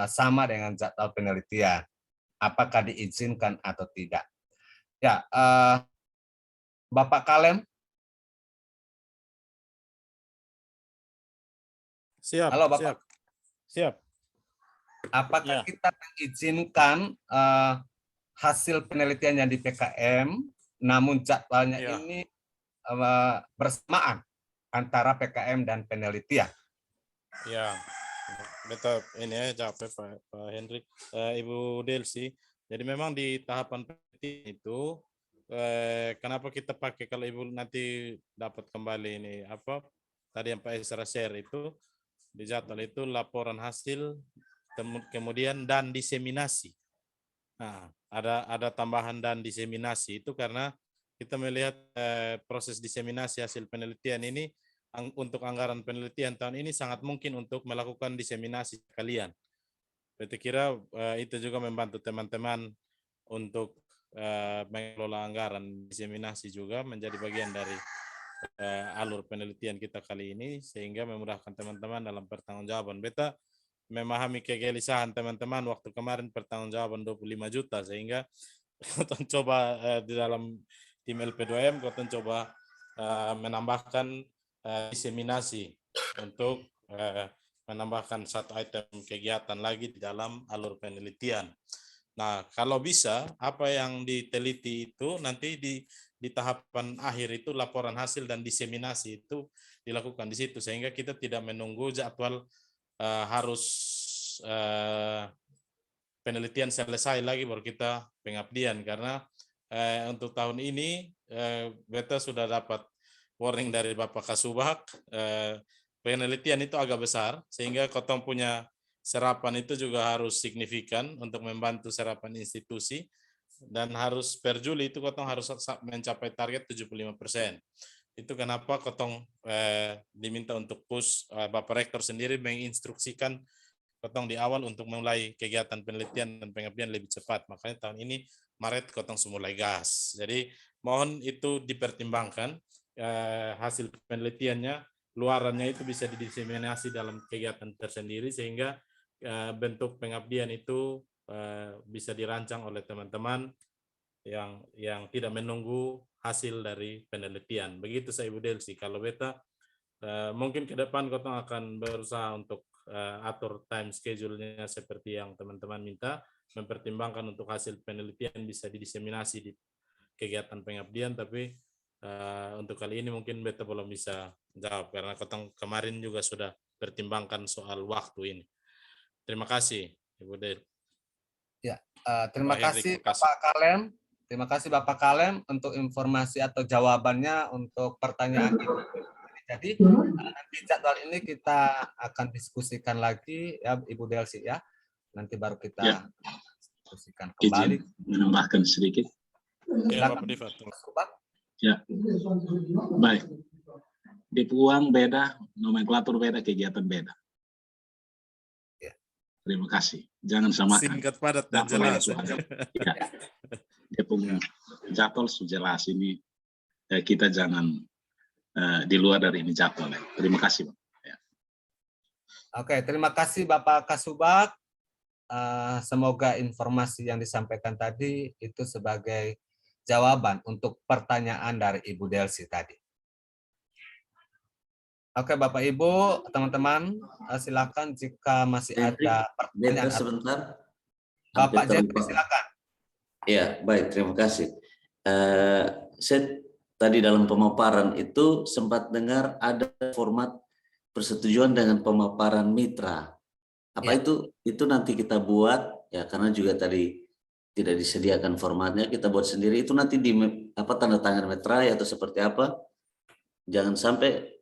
sama dengan jadwal penelitian. Apakah diizinkan atau tidak? Ya, Bapak Kalem. Siap. Halo Bapak. Siap. Apakah kita mengizinkan hasil penelitian yang di PKM, namun jadwalnya ini bersamaan antara PKM dan penelitian? Ya, betul. Ini jawab Pak Hendrik, Ibu Delsi. Jadi memang di tahapan penelitian itu, kenapa kita pakai kalau Ibu nanti dapat kembali ini apa tadi yang Pak Esra share itu di jadwal itu laporan hasil kemudian dan diseminasi. Nah, ada tambahan dan diseminasi itu karena kita melihat proses diseminasi hasil penelitian ini untuk anggaran penelitian tahun ini sangat mungkin untuk melakukan diseminasi kalian. Saya kira itu juga membantu teman-teman untuk mengelola anggaran diseminasi juga menjadi bagian dari alur penelitian kita kali ini sehingga memudahkan teman-teman dalam pertanggungjawaban. Beta memahami kegelisahan teman-teman waktu kemarin pertanggungjawaban 25 juta sehingga kita coba di dalam tim LP2M kita coba menambahkan diseminasi untuk menambahkan satu item kegiatan lagi di dalam alur penelitian. Nah, kalau bisa apa yang diteliti itu nanti di tahapan akhir itu laporan hasil dan diseminasi itu dilakukan di situ sehingga kita tidak menunggu jadwal harus penelitian selesai lagi baru kita pengabdian karena untuk tahun ini beta sudah dapat warning dari Bapak Kasubag penelitian itu agak besar sehingga kotong punya serapan itu juga harus signifikan untuk membantu serapan institusi dan harus per Juli itu kotong harus mencapai target 75%. Itu kenapa kotong diminta untuk push Bapak Rektor sendiri menginstruksikan kotong di awal untuk mulai kegiatan penelitian dan pengabdian lebih cepat. Makanya tahun ini Maret kotong mulai gas. Jadi mohon itu dipertimbangkan hasil penelitiannya, luarannya itu bisa didiseminasi dalam kegiatan tersendiri sehingga bentuk pengabdian itu bisa dirancang oleh teman-teman yang tidak menunggu hasil dari penelitian. Begitu saya Ibu Delsi. Kalau beta mungkin ke depan kotong akan berusaha untuk atur time schedule-nya seperti yang teman-teman minta, mempertimbangkan untuk hasil penelitian bisa didiseminasi di kegiatan pengabdian, tapi untuk kali ini mungkin beta belum bisa jawab karena kotong kemarin juga sudah pertimbangkan soal waktu ini. Terima kasih, Ibu Del. Ya, terima kasih Bapak Kalem. Terima kasih Bapak Kalem untuk informasi atau jawabannya untuk pertanyaan ini. Jadi nanti jadwal ini kita akan diskusikan lagi ya Ibu Delsi ya. Nanti baru kita diskusikan kembali. Izin menambahkan sedikit. Ya, Bapak Diva. Ya, baik. Di uang beda, nomenklatur beda, kegiatan beda. Terima kasih. Jangan samakan. Singkat, padat, dan jelas. Ya. Dia punya jadwal sudah jelas ini. Kita jangan di luar dari ini jadwal. Terima kasih, Pak. Ya. Oke, terima kasih Bapak Kasubag. Semoga informasi yang disampaikan tadi itu sebagai jawaban untuk pertanyaan dari Ibu Delsi tadi. Oke, Bapak Ibu, teman-teman, silakan jika masih ada pertanyaan. Sebentar. Bapak Jeffrey, silakan. Ya, baik, terima kasih. Saya tadi dalam pemaparan itu sempat dengar ada format persetujuan dengan pemaparan mitra. Apa itu nanti kita buat ya, karena juga tadi tidak disediakan formatnya, kita buat sendiri. Itu nanti di tanda tangan meterai atau seperti apa? Jangan sampai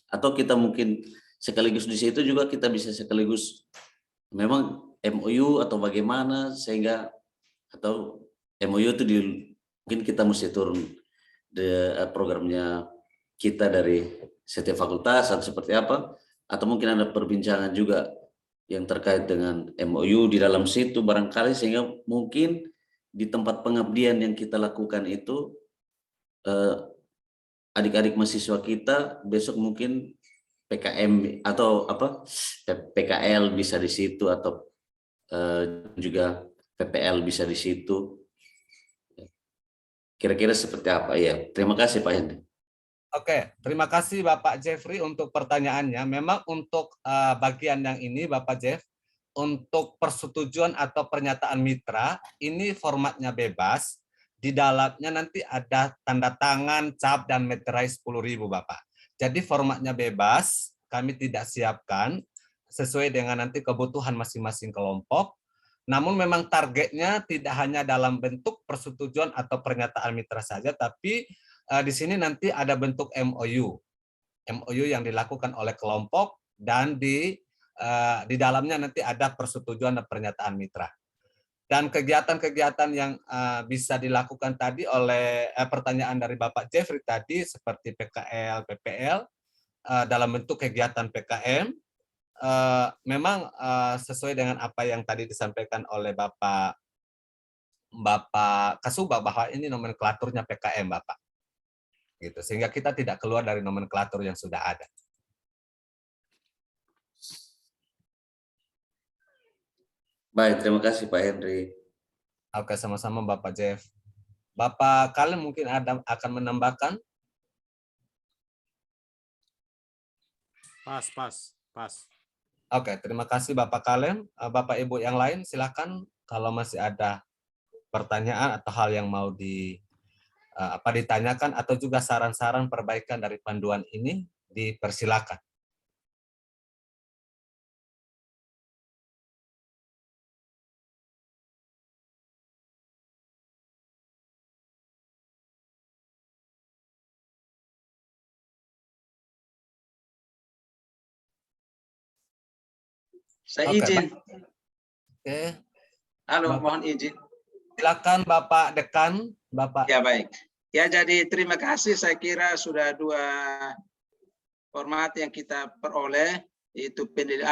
atau kita mungkin sekaligus di situ juga kita bisa sekaligus memang MOU atau bagaimana sehingga atau MOU itu mungkin kita mesti turun programnya kita dari setiap fakultas atau seperti apa, atau mungkin ada perbincangan juga yang terkait dengan MOU di dalam situ barangkali sehingga mungkin di tempat pengabdian yang kita lakukan itu adik-adik mahasiswa kita besok mungkin PKM atau PKL bisa di situ atau juga PPL bisa di situ. Kira-kira seperti apa ya? Terima kasih Pak Hendy. Oke, terima kasih Bapak Jeffrey untuk pertanyaannya. Memang untuk bagian yang ini Bapak Jeff, untuk persetujuan atau pernyataan mitra, ini formatnya bebas. Di dalamnya nanti ada tanda tangan, cap, dan meterai 10.000 Bapak. Jadi formatnya bebas, kami tidak siapkan sesuai dengan nanti kebutuhan masing-masing kelompok. Namun memang targetnya tidak hanya dalam bentuk persetujuan atau pernyataan mitra saja, tapi di sini nanti ada bentuk MOU yang dilakukan oleh kelompok dan di dalamnya nanti ada persetujuan dan pernyataan mitra. Dan kegiatan-kegiatan yang bisa dilakukan tadi oleh pertanyaan dari Bapak Jeffrey tadi seperti PKL, PPL dalam bentuk kegiatan PKM memang sesuai dengan apa yang tadi disampaikan oleh Bapak Kasubag bahwa ini nomenklaturnya PKM Bapak. gitu, sehingga kita tidak keluar dari nomenklatur yang sudah ada. Baik, terima kasih Pak Henry. Oke, sama-sama Bapak Jeff. Bapak Kalem mungkin akan menambahkan? Pas. Oke, terima kasih Bapak Kalem. Bapak Ibu yang lain silakan kalau masih ada pertanyaan atau hal yang mau ditanyakan atau juga saran-saran perbaikan dari panduan ini, dipersilakan. Saya Oke, izin. Oke. Halo, Bapak. mohon izin. Silakan Bapak Dekan, Bapak. Ya, baik. Ya, jadi terima kasih. Saya kira sudah 2 format yang kita peroleh, itu 2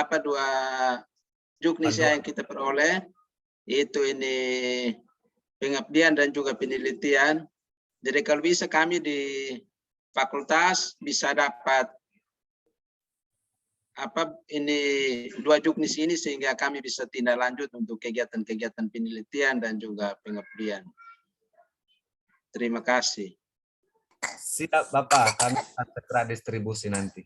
juknis yang kita peroleh, itu ini pengabdian dan juga penelitian. Jadi kalau bisa kami di fakultas bisa dapat ini 2 juknis ini sehingga kami bisa tindak lanjut untuk kegiatan-kegiatan penelitian dan juga pengabdian. Terima kasih. Siap Bapak, kami akan segera distribusi nanti.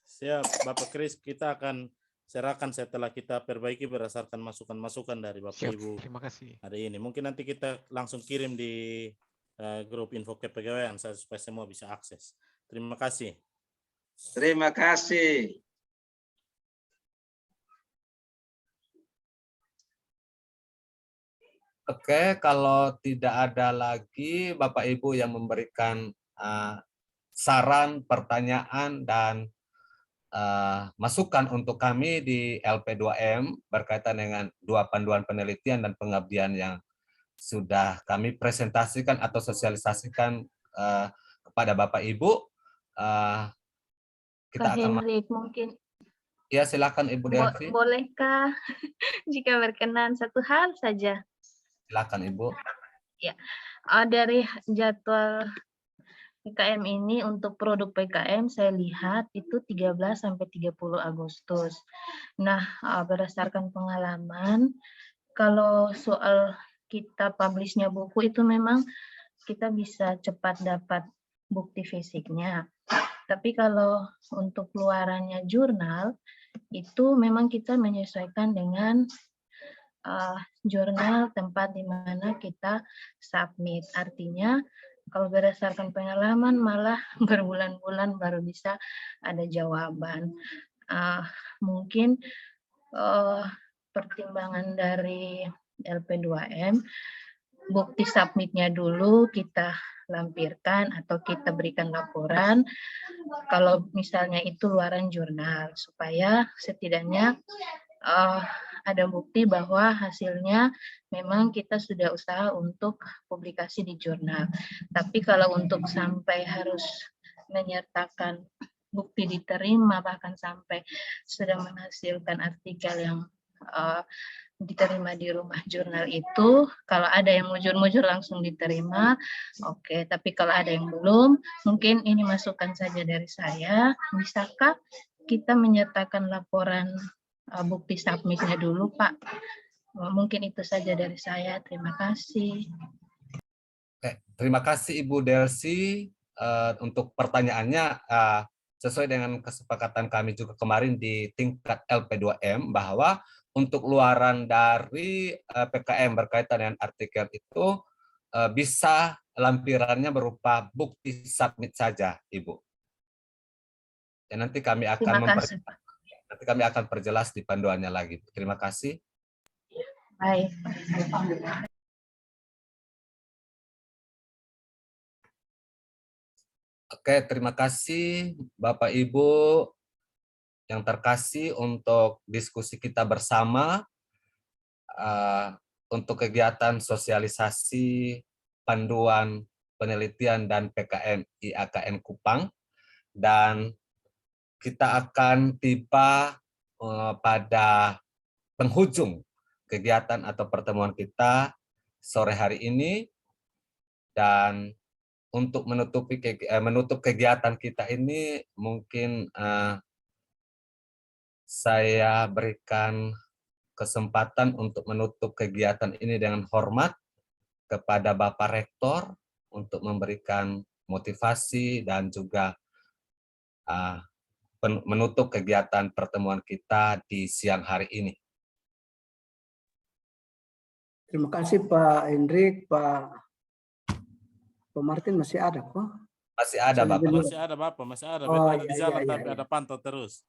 Siap, Bapak Kris, kita akan serahkan setelah kita perbaiki berdasarkan masukan-masukan dari Bapak Siap, Ibu terima kasih. hari ini. Mungkin nanti kita langsung kirim di grup info kepegawaian supaya semua bisa akses. Terima kasih. Terima kasih. Oke, kalau tidak ada lagi Bapak Ibu yang memberikan saran, pertanyaan, dan masukan untuk kami di LP2M berkaitan dengan 2 panduan penelitian dan pengabdian yang sudah kami presentasikan atau sosialisasikan kepada Bapak Ibu, kita Pak akan... Henry, mungkin Ya, silakan Ibu Delvi. bolehkah jika berkenan satu hal saja? Silakan Ibu. Ya, dari jadwal PKM ini untuk produk PKM saya lihat itu 13 sampai 30 Agustus. Nah, berdasarkan pengalaman, kalau soal kita publishnya buku itu memang kita bisa cepat dapat bukti fisiknya. Tapi kalau untuk keluarannya jurnal, itu memang kita menyesuaikan dengan jurnal tempat di mana kita submit. Artinya kalau berdasarkan pengalaman malah berbulan-bulan baru bisa ada jawaban. Mungkin pertimbangan dari LP2M, bukti submitnya dulu kita lampirkan atau kita berikan laporan kalau misalnya itu luaran jurnal, supaya setidaknya ada bukti bahwa hasilnya memang kita sudah usaha untuk publikasi di jurnal. Tapi kalau untuk sampai harus menyertakan bukti diterima, bahkan sampai sudah menghasilkan artikel yang diterima di rumah jurnal itu, kalau ada yang mujur-mujur langsung diterima, oke. Tapi kalau ada yang belum, mungkin ini masukan saja dari saya, bisakah kita menyertakan laporan bukti submitnya dulu, Pak? Mungkin itu saja dari saya. Terima kasih. Terima kasih Ibu Delsi untuk pertanyaannya. Sesuai dengan kesepakatan kami juga kemarin di tingkat LP2M bahwa untuk luaran dari PKM berkaitan dengan artikel itu bisa lampirannya berupa bukti submit saja, Ibu. Dan nanti kami akan perjelas di panduannya lagi. Terima kasih. Baik. Oke, terima kasih Bapak Ibu yang terkasih untuk diskusi kita bersama untuk kegiatan sosialisasi panduan penelitian dan PKM IAKN Kupang, dan kita akan tiba pada penghujung kegiatan atau pertemuan kita sore hari ini, dan untuk menutup kegiatan kita ini mungkin saya berikan kesempatan untuk menutup kegiatan ini dengan hormat kepada Bapak Rektor untuk memberikan motivasi dan juga menutup kegiatan pertemuan kita di siang hari ini. Terima kasih Pak Hendrik, Pak Martin masih ada kok? Masih ada Bapak. Masih ada Bapak, masih ada. Oh, Ada di jalan tapi ada pantau terus.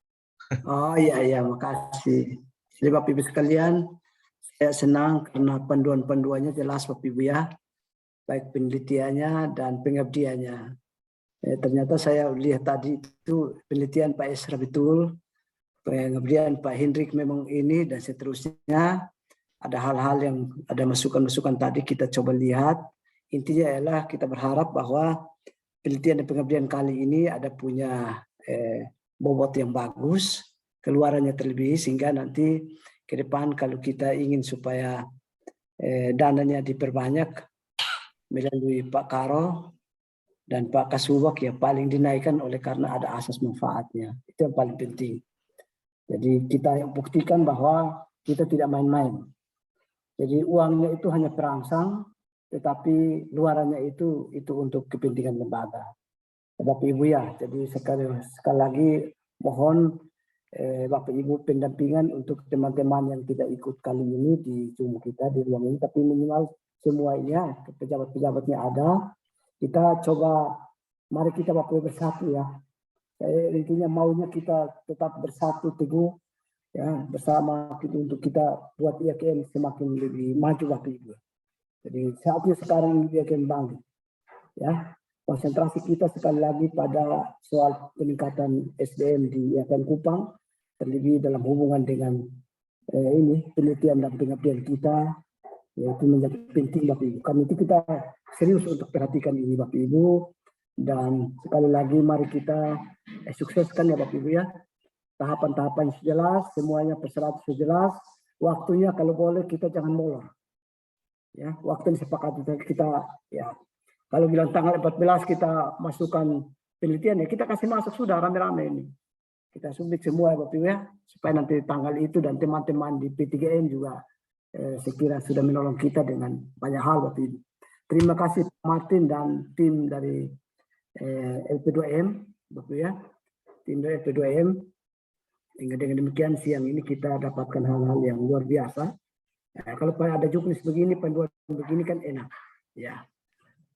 Oh iya, makasih. Jadi Bapak Ibu sekalian, saya senang karena panduan-panduannya jelas Bapak Ibu ya, baik penelitiannya dan pengabdiannya. Ternyata saya lihat tadi itu penelitian Pak Esra betul, pengabdian Pak Hendrik memang ini dan seterusnya. Ada hal-hal yang ada masukan-masukan tadi kita coba lihat. Intinya adalah kita berharap bahwa penelitian dan pengabdian kali ini ada punya bobot yang bagus, keluarannya terlebih sehingga nanti ke depan kalau kita ingin supaya dananya diperbanyak melalui Pak Karo dan Pak Kasubag ya paling dinaikkan oleh karena ada asas manfaatnya. Itu yang paling penting. Jadi kita buktikan bahwa kita tidak main-main. Jadi uangnya itu hanya perangsang, tetapi luarannya itu untuk kepentingan lembaga. Bapak Ibu ya, jadi sekali lagi mohon Bapak Ibu pendampingan untuk teman-teman yang tidak ikut kali ini di Zoom kita di ruang ini, tapi minimal semuanya pejabat-pejabatnya ada. Kita coba, mari kita Bapak Ibu bersatu ya. Saya intinya maunya kita tetap bersatu teguh ya bersama kita untuk kita buat IAKM semakin lebih maju Bapak Ibu. Jadi saatnya sekarang IAKM bangkit ya. Konsentrasi kita sekali lagi pada soal peningkatan SDM di IAKM Kupang, terlebih dalam hubungan dengan penelitian dan pengabdian kita, yaitu menjadi penting Bapak Ibu. Karena itu kita serius untuk perhatikan ini Bapak Ibu, dan sekali lagi mari kita sukseskan ya Bapak Ibu ya. Tahapan-tahapan jelas, semuanya persyaratan jelas, waktunya kalau boleh kita jangan molor. Ya, waktu yang sepakati kita ya. Kalau bilang tanggal 14 kita masukkan penelitian ya kita kasih masuk sudah rame-rame ini. Kita submit semua ya Bapak Ibu ya, supaya nanti tanggal itu dan teman-teman di P3M juga saya kira sudah menolong kita dengan banyak hal Bapak Ibu. Terima kasih Pak Martin dan tim dari LP2M Bapak Ibu ya, tim dari LP2M. Dengan demikian siang ini kita dapatkan hal-hal yang luar biasa. Nah, kalau ada juknis begini, panduan begini kan enak. Ya.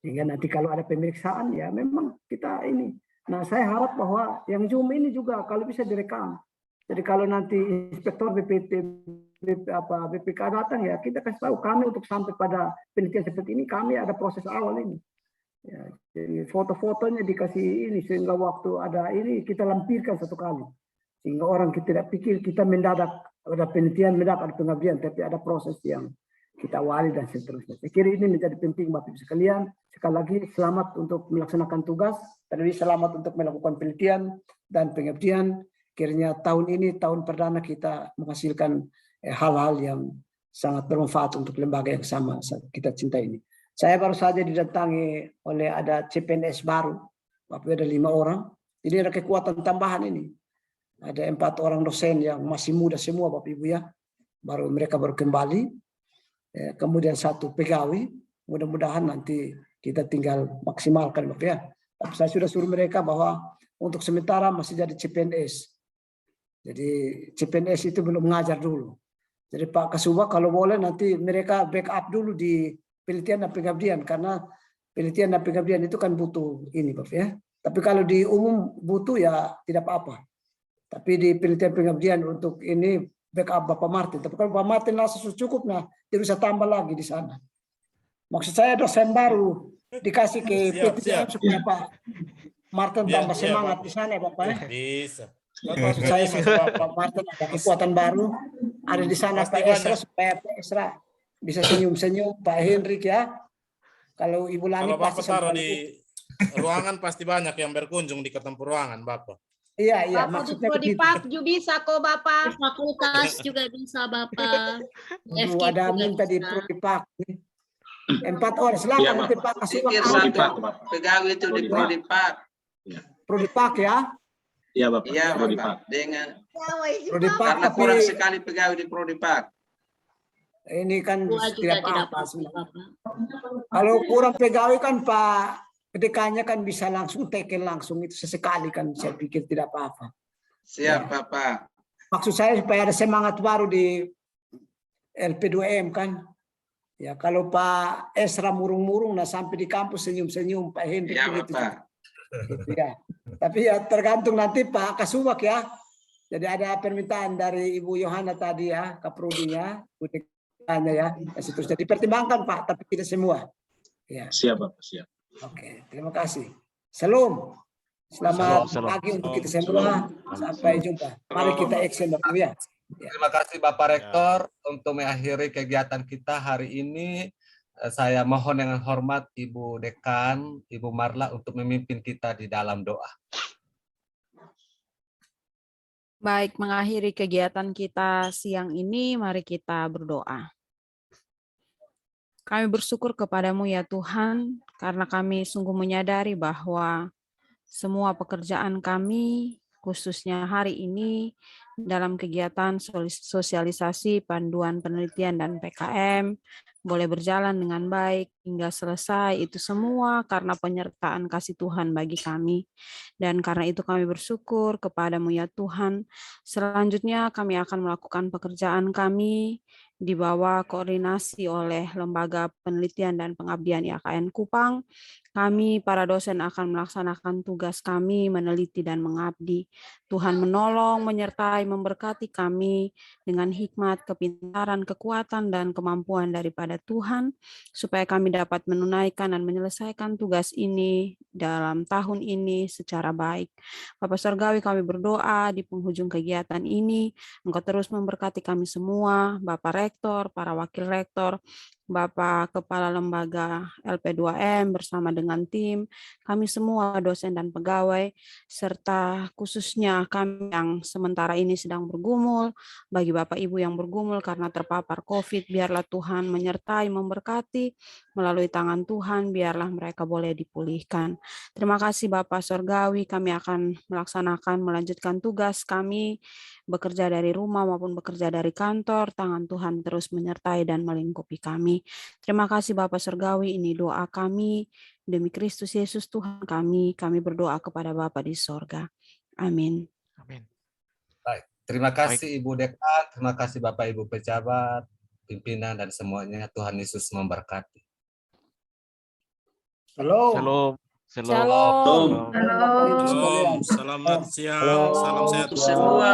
Sehingga nanti kalau ada pemeriksaan ya memang kita ini. Nah saya harap bahwa yang Zoom ini juga kalau bisa direkam. Jadi kalau nanti inspektor BPK datang ya kita kasih tahu kami untuk sampai pada penelitian seperti ini kami ada proses awal ini. Ya, jadi foto-fotonya dikasih ini sehingga waktu ada ini kita lampirkan satu kali. Sehingga orang kita tidak pikir kita mendadak ada penelitian, mendadak ada pengabdian, tapi ada proses yang kita awali dan seterusnya. Saya kira ini menjadi penting Bapak Ibu sekalian. Sekali lagi selamat untuk melaksanakan tugas, terlebih selamat untuk melakukan penelitian dan pengabdian. Kiranya tahun ini tahun perdana kita menghasilkan hal-hal yang sangat bermanfaat untuk lembaga yang sama kita cinta ini. Saya baru saja didatangi oleh ada CPNS baru, Bapak ada 5 orang. Jadi ada kekuatan tambahan ini. Ada 4 orang dosen yang masih muda semua Bapak Ibu ya. Mereka baru kembali. Kemudian 1 pegawai. Mudah-mudahan nanti kita tinggal maksimalkan Bapak ya. Tapi saya sudah suruh mereka bahwa untuk sementara masih jadi CPNS. Jadi CPNS itu belum mengajar dulu. Jadi Pak Kasubag kalau boleh nanti mereka backup dulu di penelitian dan pengabdian. Karena penelitian dan pengabdian itu kan butuh ini Bapak ya. Tapi kalau di umum butuh ya tidak apa-apa. Tapi di penelitian pengabdian untuk ini backup Bapak Martin. Tapi kalau Bapak Martin langsung cukup, nah dia bisa tambah lagi di sana. Maksud saya dosen baru dikasih ke P3M supaya Pak Martin tambah semangat di sana Bapak. Bisa. Maksud saya Pak Martin ada kekuatan baru, ada di sana Pak Esra supaya Pak Esra bisa senyum-senyum, Pak Hendrik ya. Kalau Ibu Lani kalau Bapak taruh di ruangan pasti banyak yang berkunjung di ketemu ruangan Bapak. Iya, maksudnya di Pak juga bisa kok Bapak. Fakultas juga bisa Bapak. Ada minta di Prodipak. 4 orang. Iya, Silakan nanti Bapak. Pak kasih Pikir waktu. Prodipak, satu Bapak. pegawai itu di Prodipak. Prodipak ya. Iya, Bapak. Iya, Prodipak. Bapak. Dengan Prodipak karena tapi kurang sekali pegawai di Prodipak. ini kan Dua juga tidak tidak apa-apa. apa-apa, Bapak. Kalau kurang pegawai kan Pak PDK-nya kan bisa langsung teken langsung itu sesekali kan saya pikir tidak apa-apa. Siap, Bapak. Maksud saya supaya ada semangat baru di LP2M kan. Ya kalau Pak Esra murung-murung nah sampai di kampus senyum-senyum Pak Hendrik Iya, begitu. Bapak. Gitu ya. Tapi ya tergantung nanti Pak Kasubag ya. Jadi ada permintaan dari Ibu Yohana tadi ya, Kaprodinya, UTK-nya ya. Jadi pertimbangkan Pak, tapi tidak semua. Ya. Siap, Bapak. Siap. Oke, terima kasih. Salam. Selamat pagi untuk kita semua. Sampai jumpa. Mari kita action Bapak ya. Terima kasih Bapak Rektor untuk mengakhiri kegiatan kita hari ini. Saya mohon dengan hormat Ibu Dekan, Ibu Marla untuk memimpin kita di dalam doa. Baik, mengakhiri kegiatan kita siang ini, mari kita berdoa. Kami bersyukur kepadamu ya Tuhan, karena kami sungguh menyadari bahwa semua pekerjaan kami, khususnya hari ini, dalam kegiatan sosialisasi, panduan penelitian, dan PKM, boleh berjalan dengan baik hingga selesai. Itu semua karena penyertaan kasih Tuhan bagi kami. Dan karena itu kami bersyukur kepadamu ya Tuhan. Selanjutnya kami akan melakukan pekerjaan kami di bawah koordinasi oleh Lembaga Penelitian dan Pengabdian IAKN Kupang. Kami, para dosen, akan melaksanakan tugas kami meneliti dan mengabdi. Tuhan menolong, menyertai, memberkati kami dengan hikmat, kepintaran, kekuatan, dan kemampuan daripada Tuhan, supaya kami dapat menunaikan dan menyelesaikan tugas ini dalam tahun ini secara baik. Bapak Surgawi, kami berdoa di penghujung kegiatan ini, Engkau terus memberkati kami semua, Bapak Rektor, para Wakil Rektor, Bapak Kepala Lembaga LP2M bersama dengan tim, kami semua dosen dan pegawai, serta khususnya kami yang sementara ini sedang bergumul, bagi Bapak Ibu yang bergumul karena terpapar COVID, biarlah Tuhan menyertai, memberkati, melalui tangan Tuhan, biarlah mereka boleh dipulihkan. Terima kasih Bapak Surgawi, kami akan melanjutkan tugas kami, bekerja dari rumah maupun bekerja dari kantor, tangan Tuhan terus menyertai dan melingkupi kami. Terima kasih Bapak Surgawi, ini doa kami, demi Kristus Yesus Tuhan kami berdoa kepada Bapa di sorga. Amin. Amin. Baik, terima kasih Ibu Dekan, terima kasih Bapak Ibu pejabat, pimpinan dan semuanya. Tuhan Yesus memberkati. Shalom. Shalom. Shalom. Shalom. Selamat siang. Salam sehat semua.